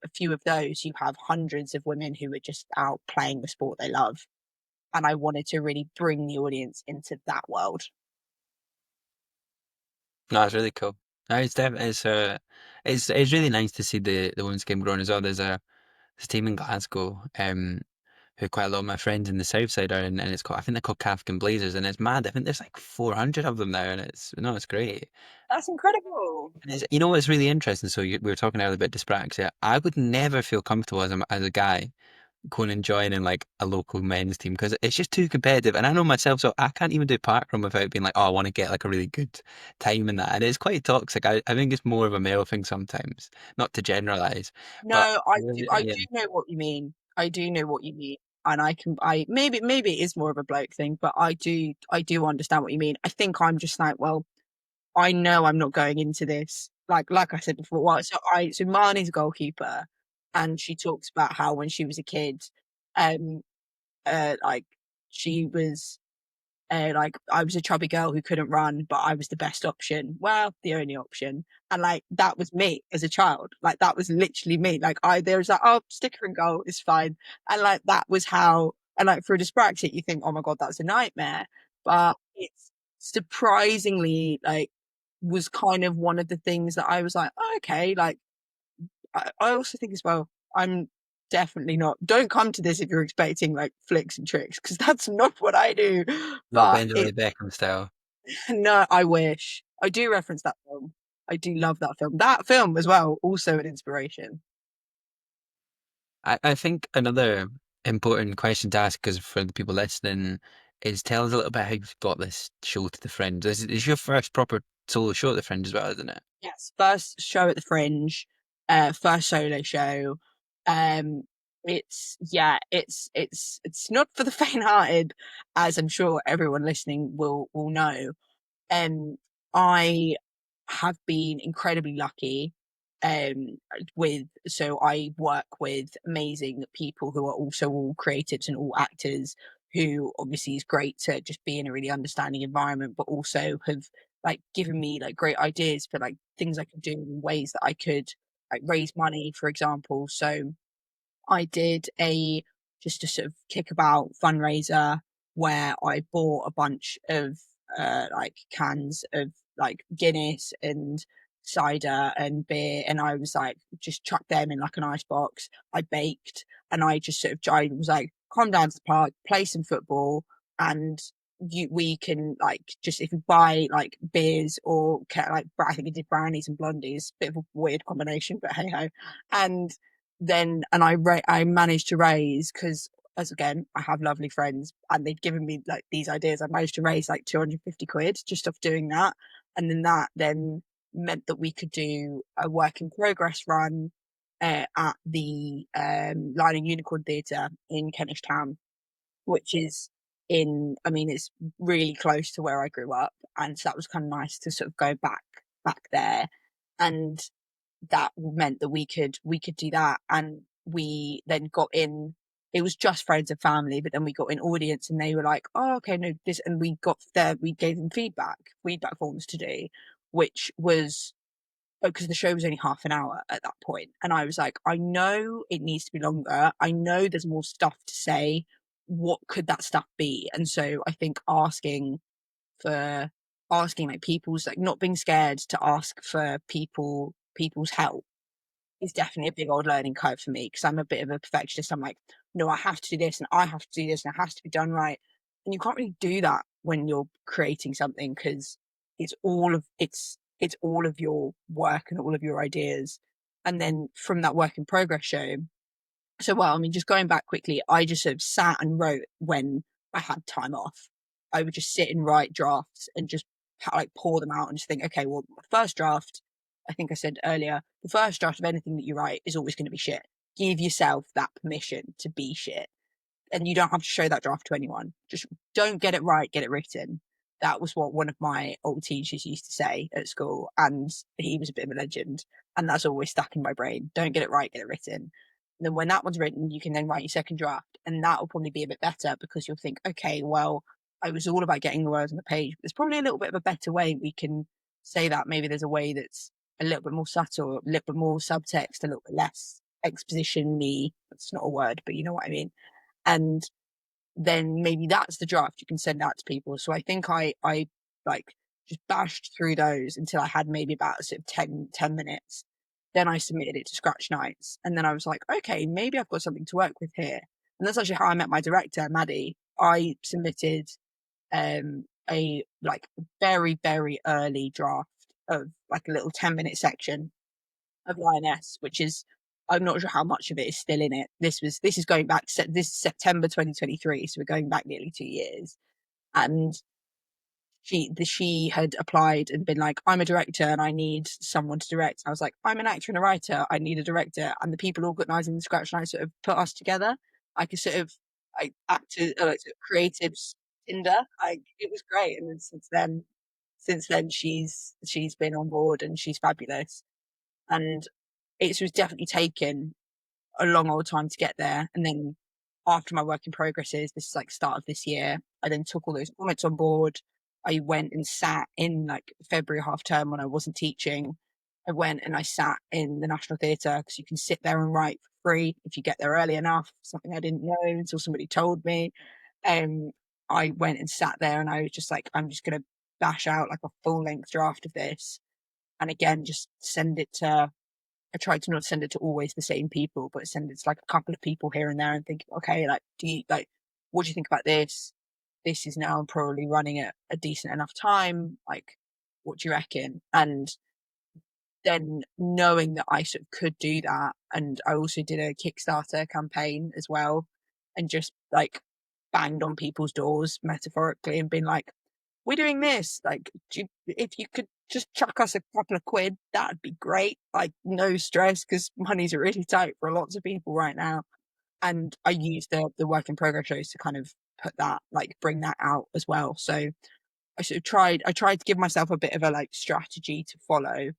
a few of those, you have hundreds of women who are just out playing the sport they love. And I wanted to really bring the audience into that world. No, it's really cool. No, it's definitely it's really nice to see the women's game growing as well. There's a team in Glasgow, who quite a lot of my friends in the south side are in, and it's called I think they're called Kafkin Blazers, and it's mad. I think there's like 400 of them now, and it's no, it's great. That's incredible. And you know what's really interesting? So we were talking earlier about dyspraxia. I would never feel comfortable as a guy going and joining like a local men's team because it's just too competitive. And I know myself, so I can't even do parkrun without being like, oh, I want to get like a really good time in that. And it's quite toxic. I think it's more of a male thing sometimes, not to generalize, No, but I do yeah, know what you mean. I do know what you mean. And I maybe it is more of a bloke thing, but I do understand what you mean. I think I'm just like, well, I know I'm not going into this. Like I said before, well, so Marnie's a goalkeeper, and she talks about how when she was a kid, um, like she was like I was a chubby girl who couldn't run, but I was the best option. Well, the only option. And like that was me as a child. Like that was literally me. Like I there was like, oh, sticker and goal is fine. And like that was how and like for a dyspraxic, you think, oh my God, that's a nightmare. But it's surprisingly like was kind of one of the things that I was like, oh, okay, like I also think as well, I'm definitely not. Don't come to this if you're expecting like flicks and tricks because that's not what I do. not But Benjamin it Beckham style. no, I wish I do reference that film. I do love that film. That film as well, also an inspiration. I think another important question to ask, because for the people listening, is tell us a little bit how you got this show to the Fringe. This is your first proper solo show at the Fringe as well, isn't it? Yes, first show at the Fringe, first solo show. Um, it's yeah, it's not for the faint-hearted, as I'm sure everyone listening will know. Um, I have been incredibly lucky with so I work with amazing people who are also all creatives and all actors who obviously is great to just be in a really understanding environment, but also have like given me like great ideas for like things I could do in ways that I could like raise money, for example. So I did a just a sort of kickabout fundraiser where I bought a bunch of like cans of like Guinness and cider and beer, and I was like just chucked them in like an ice box. I baked, and I just sort of I was like, come down to the park, play some football, and we can like just if you buy like beers or like I think I did brownies and blondies, bit of a weird combination, but hey ho, and I managed to raise because as again I have lovely friends and they'd given me like these ideas. I managed to raise like 250 quid just off doing that, and then that then meant that we could do a work in progress run at the Lion and Unicorn Theatre in Kentish Town, which is in I mean it's really close to where I grew up, and so that was kind of nice to sort of go back there, and that meant that we could do that, and we then got in it was just friends and family, but then we got an audience and they were like, oh okay, no this, and we got there, we gave them feedback forms to do, which was because the show was only half an hour at that point, and I was like, I know it needs to be longer, I know there's more stuff to say, what could that stuff be? And so I think for asking like people's like not being scared to ask for people's help is definitely a big old learning curve for me because I'm a bit of a perfectionist. I'm like, no, I have to do this and I have to do this and it has to be done right. And you can't really do that when you're creating something because it's all of your work and all of your ideas. And then from that work in progress show, so, well, I mean, just going back quickly, I just sort of sat and wrote when I had time off. I would just sit and write drafts and just like pour them out and just think, okay, well, the first draft, I think I said earlier, the first draft of anything that you write is always going to be shit. Give yourself that permission to be shit. and you don't have to show that draft to anyone. Just don't get it right, get it written. That was what one of my old teachers used to say at school, and he was a bit of a legend. And that's always stuck in my brain. Don't get it right, get it written. And then when that one's written, you can then write your second draft, and that will probably be a bit better because you'll think, okay, well, I was all about getting the words on the page. There's probably a little bit of a better way we can say that. Maybe there's a way that's a little bit more subtle, a little bit more subtext, a little bit less exposition-y. That's not a word, but you know what I mean. And then maybe that's the draft you can send out to people. So I think I like just bashed through those until I had maybe about sort of 10 minutes. Then I submitted it to Scratch Nights, and then I was like, okay, maybe I've got something to work with here. And that's actually how I met my director, Maddie. I submitted a like very, very early draft of like a little 10-minute section of Lioness, which is, I'm not sure how much of it is still in it. This is going back to this September 2023, so we're going back nearly 2 years. And she had applied and been like, I'm a director and I need someone to direct. I was like, I'm an actor and a writer, I need a director. And the people organising the Scratch Night sort of put us together. I could sort of, I acted like sort of creatives Tinder. It was great. And then since then she's been on board and she's fabulous. And it was definitely taken a long old time to get there. And then after my work in progresses, this is like start of this year, I then took all those comments on board. I went and sat in like February half term when I wasn't teaching. I went and I sat in the National Theatre because you can sit there and write for free if you get there early enough. Something I didn't know until somebody told me. Um, I went and sat there and I was just like, I'm just gonna bash out like a full length draft of this, and again, just send it to, I tried to not send it to always the same people, but send it to like a couple of people here and there and think, okay, like, do you like, what do you think about this? This is now probably running at a decent enough time. Like, what do you reckon? And then knowing that I sort of could do that, and I also did a Kickstarter campaign as well, and just like banged on people's doors metaphorically and been like, we're doing this. Like, if you could just chuck us a couple of quid, that'd be great. Like, no stress because money's really tight for lots of people right now. And I used the work in progress shows to kind of put that, like, bring that out as well. So I tried to give myself a bit of a like strategy to follow,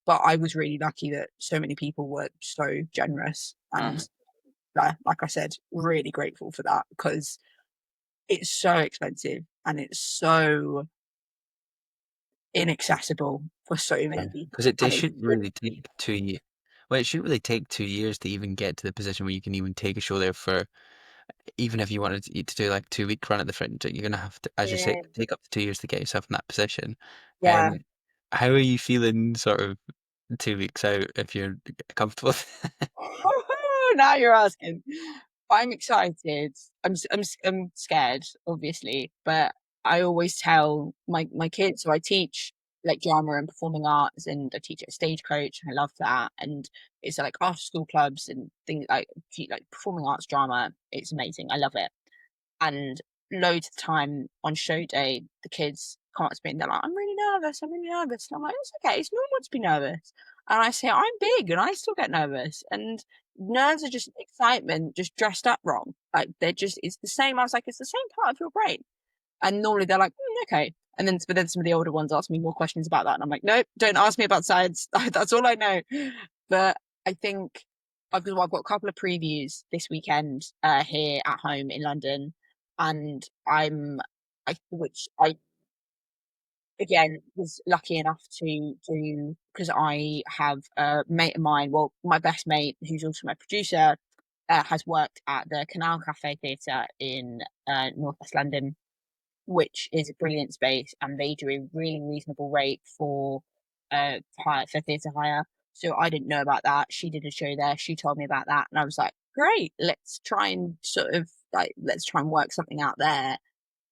but I was really lucky that so many people were so generous. And like I said, really grateful for that because it's so expensive and it's so inaccessible for so many people, Because it and it's shouldn't really take 2 years. Well, it shouldn't really take 2 years to even get to the position where you can even take a show there for, even if you wanted to do like 2 week run at the Fringe, you're gonna have to, as you say, yeah, take up to 2 years to get yourself in that position. yeah. Um, how are you feeling sort of 2 weeks out if you're comfortable? Now you're asking. I'm excited. I'm scared, obviously, but I always tell my kids. So I teach like drama and performing arts, and I teach at Stagecoach. And I love that, and it's like after school clubs and things like performing arts drama. It's amazing. I love it. And loads of the time on show day, the kids come up to me and they're like, I'm really nervous. I'm really nervous. And I'm like, it's okay. It's normal to be nervous. And I say, I'm big and I still get nervous. And nerves are just excitement, just dressed up wrong. Like they're just, it's the same. I was like, it's the same part of your brain. And normally they're like, okay. And then, but then some of the older ones ask me more questions about that. And I'm like, nope, don't ask me about science. That's all I know. But I think I've got a couple of previews this weekend here at home in London. And which I, again, was lucky enough to do because I have a mate of mine, well, my best mate, who's also my producer, has worked at the Canal Cafe Theatre in Northwest London, which is a brilliant space, and they do a really reasonable rate for for theatre hire. So I didn't know about that. She did a show there. She told me about that, and I was like, great. Let's try and sort of like let's try and work something out there.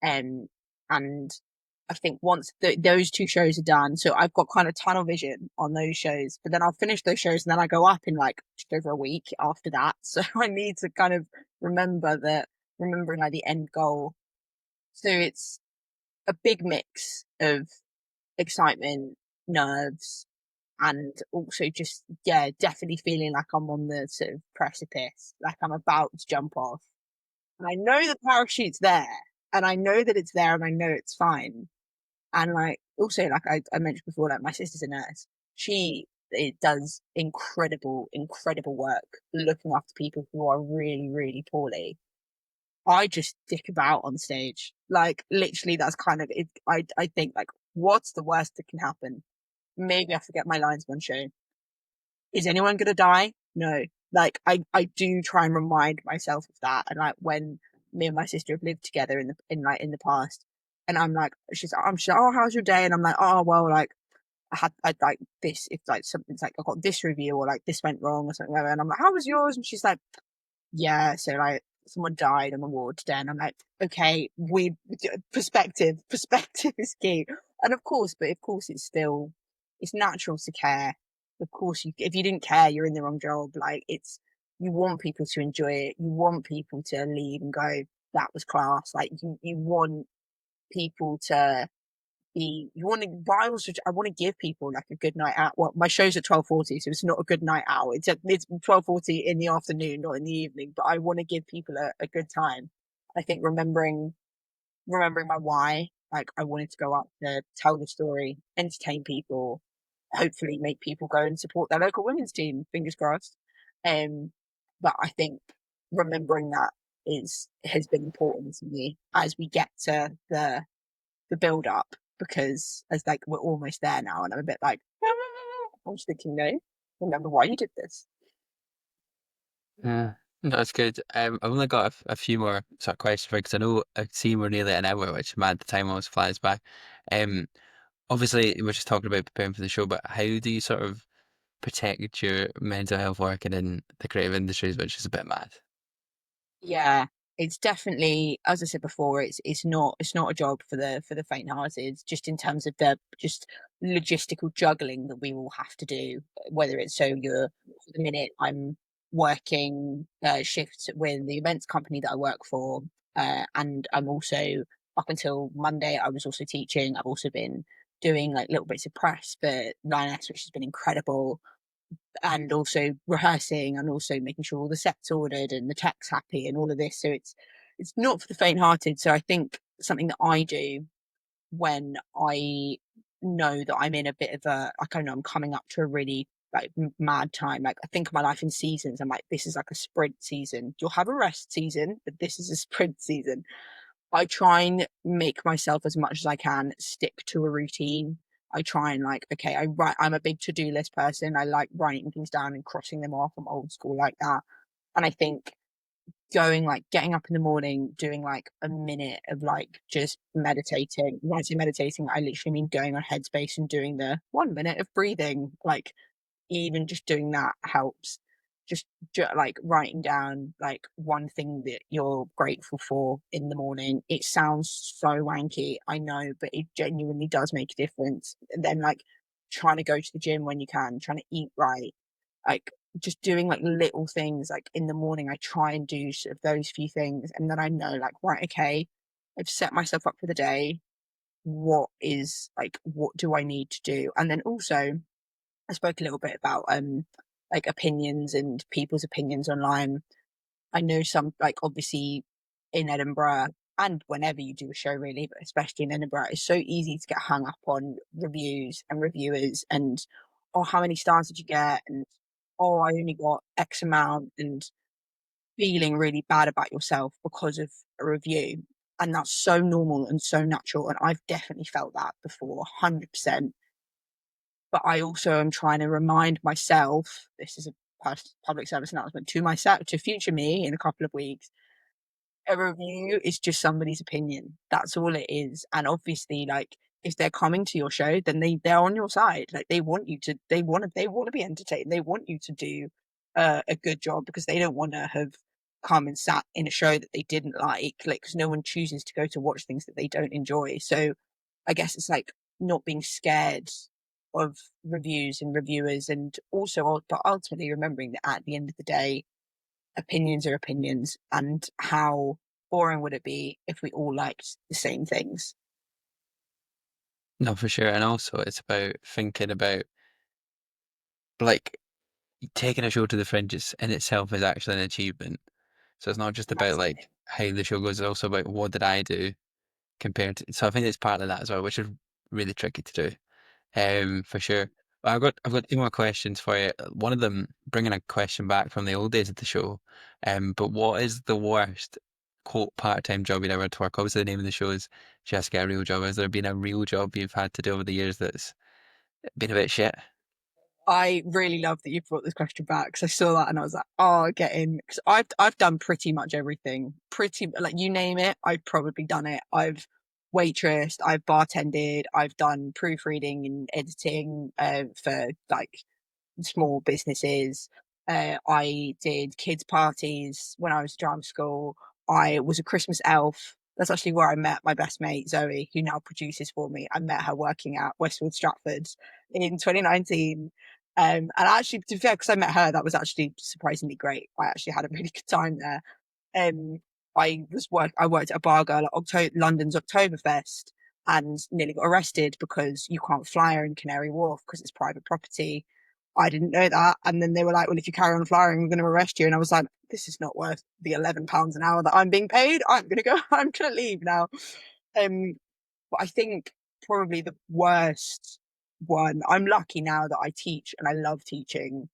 And I think once those two shows are done, so I've got kind of tunnel vision on those shows, but then I'll finish those shows and then I go up in like just over a week after that. So I need to kind of remembering like the end goal. So it's a big mix of excitement, nerves, and also just, yeah, definitely feeling like I'm on the sort of precipice, like I'm about to jump off. And I know the parachute's there, and I know that it's there, and I know it's fine. And like also, like I mentioned before, like my sister's a nurse. She it does incredible work looking after people who are really, really poorly. I just dick about on stage. Like literally, that's kind of it. I think like, what's the worst that can happen? Maybe I forget my lines one show. Is anyone gonna die? No. Like I do try and remind myself of that. And like when me and my sister have lived together in the past, and I'm like, she's like, oh, how's your day? And I'm like, oh well, like I like this. If like something's like I got this review or like this went wrong or something like that, and I'm like, how was yours? And she's like, yeah, so like someone died on the ward today, and I'm like, okay, we perspective is key, and of course, but of course, it's natural to care. Of course, if you didn't care, you're in the wrong job. Like it's you want people to enjoy it, you want people to leave and go, that was class. Like you want people to you want to but I want to give people like a good night out. Well, my show's at 12:40, so it's not a good night out. It's 12:40 in the afternoon, not in the evening, but I want to give people a good time. I think remembering my why, like I wanted to go up to tell the story, entertain people, hopefully make people go and support their local women's team, fingers crossed. But I think remembering that is has been important to me as we get to the build up, because as like we're almost there now, and I'm a bit like I'm just thinking, no, remember why you did this. Yeah, no, that's good. I've only got a few more sort of questions for you because I know I see we're nearly at an hour, which mad, the time almost flies by. Um, Obviously we're just talking about preparing for the show, but how do you sort of protect your mental health working in the creative industries, which is a bit mad? Yeah, it's definitely, as I said before, it's not a job for the faint-hearted. Just in terms of the just logistical juggling that we will have to do, whether it's so you're for the minute I'm working shifts with the events company that I work for, and I'm also up until Monday I was also teaching. I've also been doing like little bits of press for Lioness, which has been incredible, and also rehearsing and also making sure all the sets ordered and the tech's happy and all of this. So it's not for the faint-hearted. So I think something that I do when I know that I'm in a bit of a like I know I'm coming up to a really like mad time. Like I think of my life in seasons. I'm like, this is like a sprint season. You'll have a rest season, but this is a sprint season. I try and make myself as much as I can stick to a routine. I try and like, okay, I'm a big to-do list person. I like writing things down and crossing them off. I'm old school like that. And I think getting up in the morning, doing like a minute of like just meditating. When I say meditating, I literally mean going on Headspace and doing the 1 minute of breathing. Like even just doing that helps. Just like writing down like one thing that you're grateful for in the morning. It sounds so wanky, I know, but it genuinely does make a difference. And then like trying to go to the gym when you can, trying to eat right, like just doing like little things like in the morning. I try and do sort of those few things, and then I know like, right, okay, I've set myself up for the day. What do I need to do? And then also I spoke a little bit about like opinions and people's opinions online. I know some like obviously in Edinburgh and whenever you do a show really, but especially in Edinburgh, it's so easy to get hung up on reviews and reviewers and oh how many stars did you get and oh I only got X amount and feeling really bad about yourself because of a review. And that's so normal and so natural. And I've definitely felt that before, 100%. But I also am trying to remind myself, this is a public service announcement to myself, to future me in a couple of weeks, a review is just somebody's opinion. That's all it is. And obviously, like if they're coming to your show, then they're on your side. Like they want to be entertained. They want you to do a good job because they don't want to have come and sat in a show that they didn't like because no one chooses to go to watch things that they don't enjoy. So I guess it's like not being scared of reviews and reviewers, and also but ultimately remembering that at the end of the day opinions are opinions, and how boring would it be if we all liked the same things? No, for sure. And also it's about thinking about like taking a show to the fringes in itself is actually an achievement. So it's not just about like Massively. how the show goes is also about what did I do compared to. So I think it's partly that as well, which is really tricky to do. For sure. But I've got two more questions for you. One of them bringing a question back from the old days of the show. But what is the worst quote part-time job you'd ever had to work? Obviously, the name of the show is Just Get a Real Job. Has there been a real job you've had to do over the years that's been a bit shit? I really love that you brought this question back because I saw that and I was like, oh, get in. Because I've done pretty much everything. Pretty like you name it, I've probably done it. I've waitressed, I've bartended, I've done proofreading and editing for like small businesses. I did kids' parties when I was at drama school. I was a Christmas elf. That's actually where I met my best mate, Zoe, who now produces for me. I met her working at Westwood Stratford in 2019. And actually, to be fair, because I met her, that was actually surprisingly great. I actually had a really good time there. Um, I worked at a bar girl at London's Oktoberfest and nearly got arrested because you can't flyer in Canary Wharf because it's private property. I didn't know that, and then they were like, "Well, if you carry on flyering, we're going to arrest you." And I was like, "This is not worth the £11 an hour that I'm being paid. I'm going to go. I'm going to leave now." Um, but I think probably the worst one. I'm lucky now that I teach and I love teaching.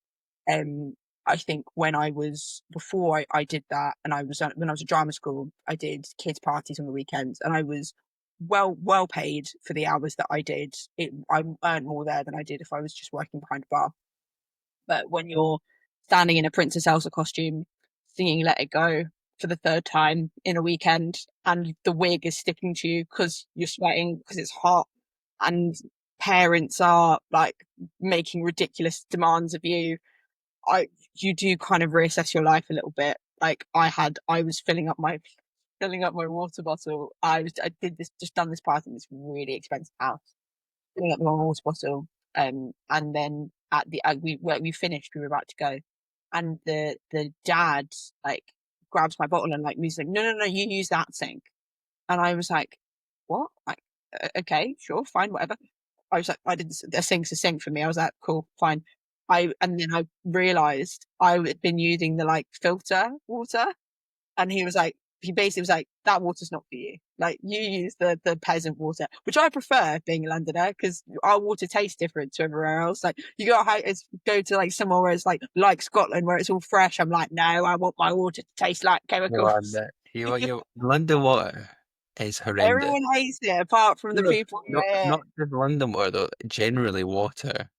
Um, I think when I was before I did that, and when I was at drama school, I did kids parties on the weekends, and I was well paid for the hours that I did. I earned more there than I did if I was just working behind a bar. But when you're standing in a Princess Elsa costume, singing "Let It Go" for the third time in a weekend, and the wig is sticking to you because you're sweating because it's hot, and parents are like making ridiculous demands of you, I you do kind of reassess your life a little bit. Like I was filling up my water bottle. I did this just done this party in this really expensive house, filling up my water bottle. And then at the we finished, we were about to go, and the dad like grabs my bottle and like moves like, no, no, no, you use that sink. And I was like, what? Like, okay, sure, fine, whatever. I was like, I didn't. A sink's a sink for me. I was like, cool, fine. And then I realised I had been using the like filter water, and he basically was like, that water's not for you. Like you use the peasant water, which I prefer being a Londoner because our water tastes different to everywhere else. Like you go to like somewhere where it's like Scotland where it's all fresh. I'm like, no, I want my water to taste like chemicals. Your London water is horrendous. Everyone hates it apart from the No, people who not are here. not just London water though. Generally, water.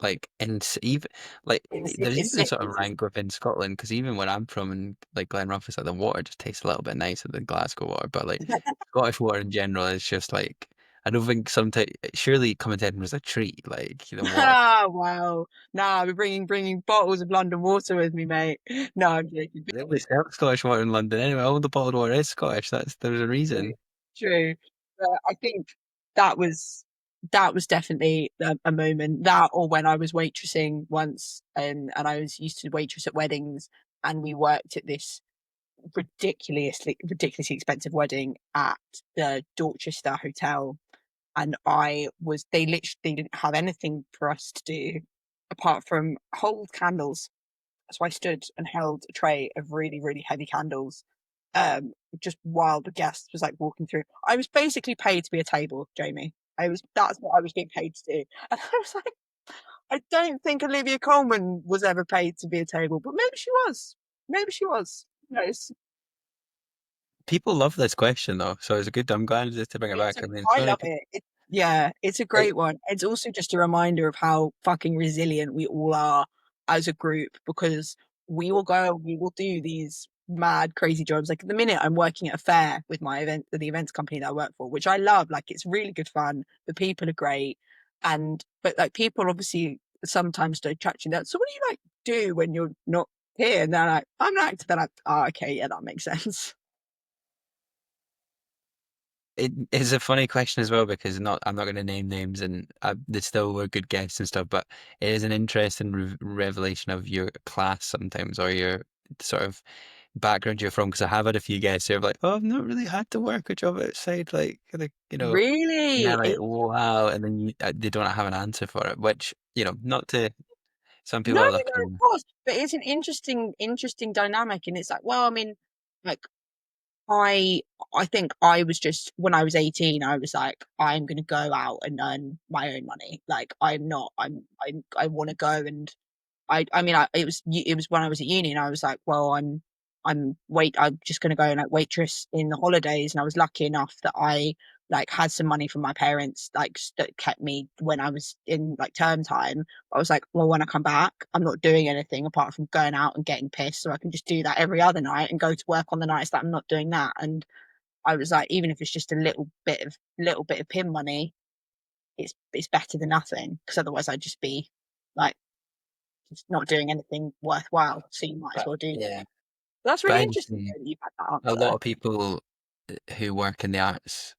Like even like there's It's even a sick. sort of rank within Scotland because even where I'm from in like Glenrothes, like the water just tastes a little bit nicer than Glasgow water. But like Scottish water in general is just like I don't think sometimes surely coming to Edinburgh is a treat. Like the water. Ah, wow. Nah, I'll be bringing bottles of London water with me, mate. No, I'm joking. They only sell Scottish water in London anyway. All the bottled water is Scottish. There's a True. reason. True. But I think that was that was definitely a moment. That or when I was waitressing once, and I was used to waitress at weddings, and we worked at this ridiculously expensive wedding at the Dorchester Hotel, and they literally didn't have anything for us to do apart from hold candles. So I stood and held a tray of really, really heavy candles. Just while the guests was like walking through. I was basically paid to be a table, Jamie. That's what I was being paid to do. And I was like, I don't think Olivia Colman was ever paid to be a table, but maybe she was. Maybe she was. Who knows? People love this question though, so it's a good. I'm glad just to bring it back. I mean, I so many love people. it. Yeah, it's a Like, great one. It's also just a reminder of how fucking resilient we all are as a group because we will do these mad, crazy jobs. Like at the minute, I'm working at a fair with the events company that I work for, which I love. Like it's really good fun. The people are great, but like people obviously sometimes don't chat you that. So what do you like do when you're not here? And they're like, I'm an actor. They're like, oh, okay, yeah, that makes sense. it is a funny question as well because I'm not going to name names and they still were good guests and stuff, but it is an interesting revelation of your class sometimes or your sort of background you're from. Because I have had a few guests who are like, "Oh, I've not really had to work a job outside," and they're Really, like, "Wow," and then they don't have an answer for it, which not to some no, people are no, of looking. course, but it's an interesting dynamic, and it's like, well, I mean, like I I think I was just when I was 18, I was like, I'm gonna go out and earn my own money. Like I'm not, I want to go and I mean, it was when I was at uni, and I was like, well, I'm just gonna go and like waitress in the holidays, and I was lucky enough that I like had some money from my parents, like that kept me when I was in like term time. I was like, well, when I come back, I'm not doing anything apart from going out and getting pissed, so I can just do that every other night and go to work on the nights that I'm not doing that. And I was like, even if it's just a little bit of pin money, it's better than nothing because otherwise I'd just be like just not doing anything worthwhile. So you might as But well do that. yeah, But that's but really I just interesting though, that you've had that a lot answer. of people who work in the arts,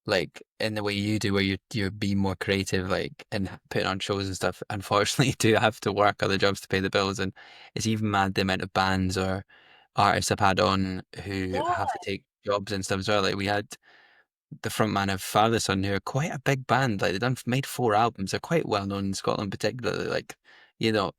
like in the way you do, where you're being more creative, like and putting on shows and stuff, unfortunately do have to work other jobs to pay the bills, and it's even mad the amount of bands or artists I've had on who have to Yeah, take jobs and stuff as well. Like we had the frontman of Father Son, who are quite a big band. Like they've made 4 albums. They're quite well known in Scotland, particularly. Like you know,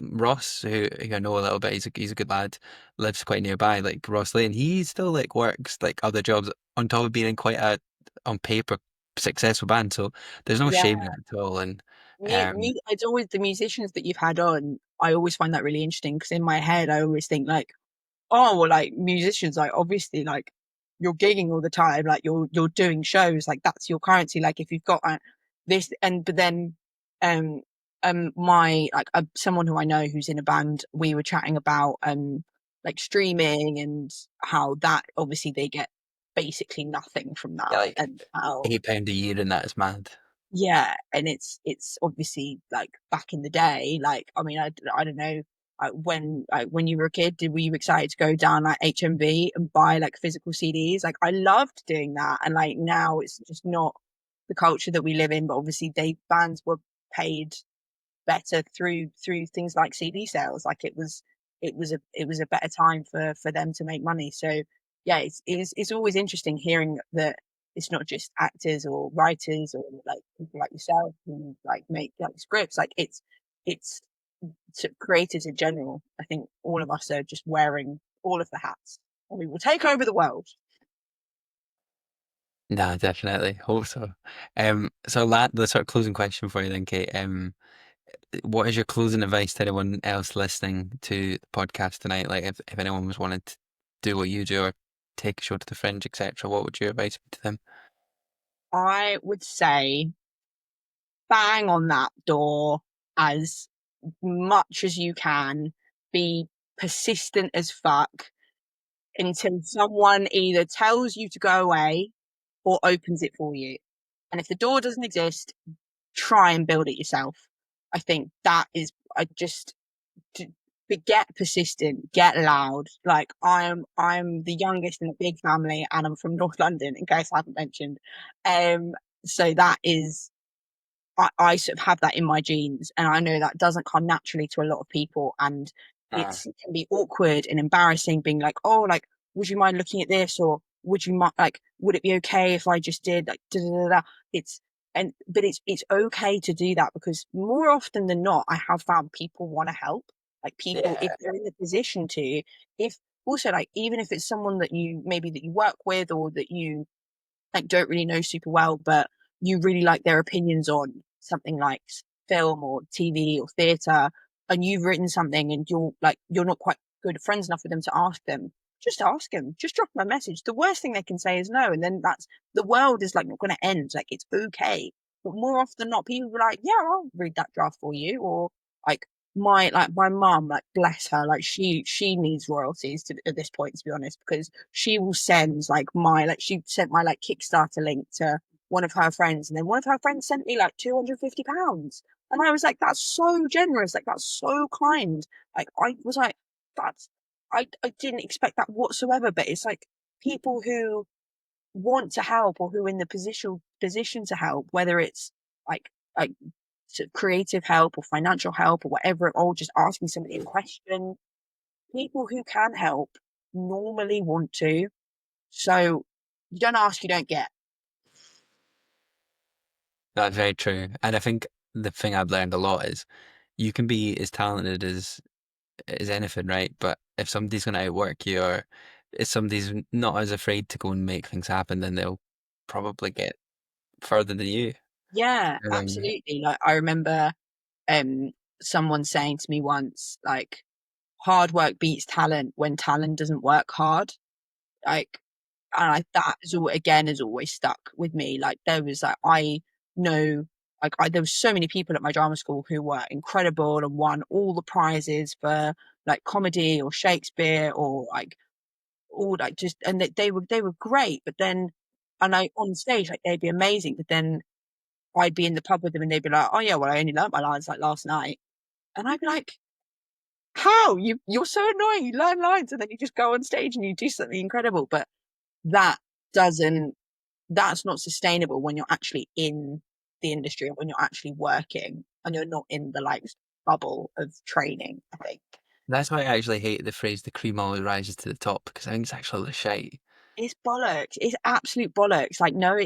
Ross, who I know a little bit. He's a good lad. Lives quite nearby. Like Ross Lane, he still like works like other jobs on top of being in quite a on paper successful band. So there's no yeah. shame in it at all. And um, It's always the musicians that you've had on. I always find that really interesting because in my head, I always think like, oh, well, like musicians, like obviously, like you're gigging all the time, like you're doing shows, like that's your currency. Like if you've got this, and but then, um, my like someone who I know who's in a band, we were chatting about like streaming and how that obviously they get basically nothing from yeah, that, like and how £8 a year, and that is mad. yeah, and it's obviously like back in the day, like I mean, I don't know, when you were a kid, were you excited to go down like HMV and buy like physical CDs? Like I loved doing that, and like now it's just not the culture that we live in. But obviously, they bands were paid better through things like CD sales. Like it was a better time for them to make money. So yeah, it's always interesting hearing that it's not just actors or writers or like people like yourself who like make like scripts. Like it's creators in general. I think all of us are just wearing all of the hats, and we will take over the world. Nah, definitely. Hope so. So the sort of closing question for you then, Kate. What is your closing advice to anyone else listening to the podcast tonight? Like, if anyone was wanting to do what you do or take a show to the Fringe, etc., what would your advice be to them? I would say bang on that door as much as you can, be persistent as fuck until someone either tells you to go away or opens it for you. And if the door doesn't exist, try and build it yourself. I think that is, I just, get persistent, get loud. Like I'm the youngest in a big family and I'm from North London, in case I haven't mentioned. Um, so that is I sort of have that in my genes, and I know that doesn't come naturally to a lot of people, and Ah, it can be awkward and embarrassing, being like, "Oh, like, would you mind looking at this?" or "Would you mind, like, would it be okay if I just did like da da da da?" It's but it's okay to do that because more often than not, I have found people want to help. Like people, if yeah, they're in the position to, if also like even if it's someone that you maybe that you work with or that you like don't really know super well, but you really like their opinions on something like film or TV or theatre, and you've written something and you're not quite good friends enough with them to ask them, just drop them a message. The worst thing they can say is no, and then that's the world is like not going to end. Like it's okay. But more often than not, people are like, yeah, I'll read that draft for you, or like my mum, like bless her, like she needs royalties to at this point, to be honest, because she will send like my like she sent my like Kickstarter link to one of her friends, and then one of her friends sent me like £250, and I was like, that's so generous, like that's so kind. Like I was like, that's I didn't expect that whatsoever, but it's like people who want to help or who are in the position to help, whether it's like like sort of creative help or financial help or whatever, or just asking somebody a question. People who can help normally want to. So you don't ask, you don't get. that's very true. And I think the thing I've learned a lot is you can be as talented as anything, right? But if somebody's going to outwork you or if somebody's not as afraid to go and make things happen, then they'll probably get further than you. Yeah, Um, absolutely. Like I remember um someone saying to me once, like, hard work beats talent when talent doesn't work hard. Like, and that is all again has always stuck with me. Like there was like I know there was so many people at my drama school who were incredible and won all the prizes for like comedy or Shakespeare or like all like just and they were great. But then and I on stage like they'd be amazing, but then I'd be in the pub with them and they'd be like, "Oh yeah, well I only learnt my lines like last night," and I'd be like, "How you're so annoying? You learn lines and then you just go on stage and you do something incredible." But that doesn't that's not sustainable when you're actually in the industry and when you're actually working and you're not in the like bubble of training, I think. that's why I actually hate the phrase "the cream always rises to the top" because I think it's actually the shite. It's bollocks. It's absolute bollocks. Like no,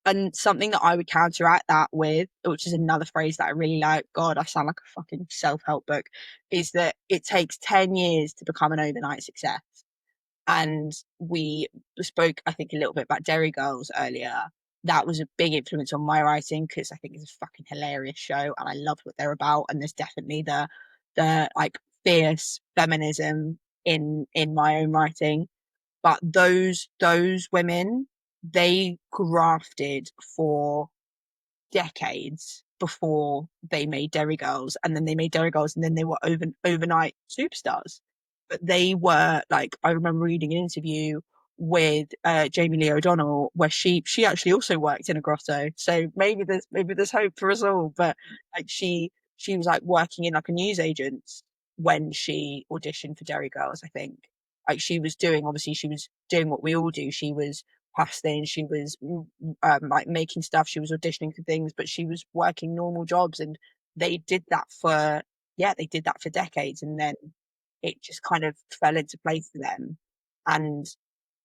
and something that I would counteract that with, which is another phrase that I really like. God, I sound like a fucking self-help book. Is that it takes 10 years to become an overnight success. And we spoke, I think, a little bit about Derry Girls earlier. That was a big influence on my writing because I think it's a fucking hilarious show and I loved what they're about. And there's definitely the like fierce feminism in my own writing. But those women, they grafted for decades before they made Derry Girls, and then they made Derry Girls, and then they were overnight superstars. But they were like, I remember reading an interview with Jamie Lee O'Donnell where she actually also worked in a grotto. So maybe there's hope for us all. But like she was like working in like a newsagent when she auditioned for Derry Girls. I think like she was doing what we all do. She was hustling, she was like making stuff, she was auditioning for things, but she was working normal jobs, and they did that for they did that for decades, and then it just kind of fell into place for them, and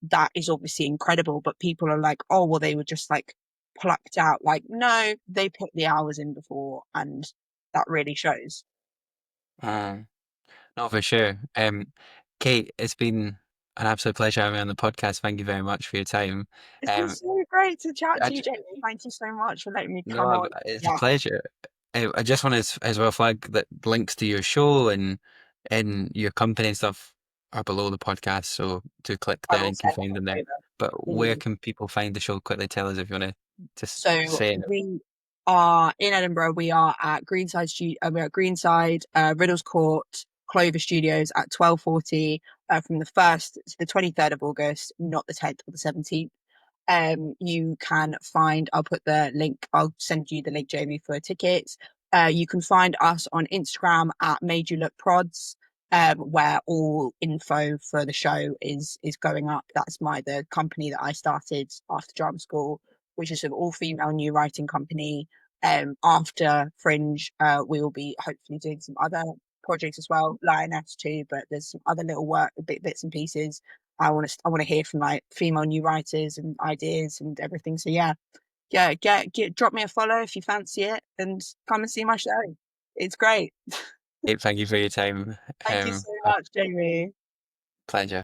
that is obviously incredible. But people are like, oh well, they were just like plucked out. Like no, they put the hours in before, and that really shows. Uh, no, for sure. Kate, it's been an absolute pleasure having you on the podcast. Thank you very much for your time. It's been Um, so great to chat I, to you, Jamie. Thank you so much for letting me no, come on. it's a Yeah, pleasure. I just want to as well flag that links to your show and your company and stuff are below the podcast, so do click I there will and you can send find them that there. over. But where Mm. can people find the show? Quickly tell us if you want to just So say it. we are in Edinburgh. We are at we're at Greenside, Riddles Court, Clover Studios at 12:40 from the 1st to the 23rd of August, not the 10th or the 17th. You can find, I'll put the link, I'll send you the link, Jamie, for tickets. You can find us on Instagram at Made You Look Prods, where all info for the show is going up. That's the company that I started after drama school, which is an all female new writing company. After Fringe, we will be hopefully doing some other projects as well, Lioness too, but there's some other little work, bits and pieces. I want to hear from like female new writers and ideas and everything. So yeah, drop me a follow if you fancy it, and come and see my show. It's great. Kate, thank you for your time. Thank you so A much, Jamie. pleasure.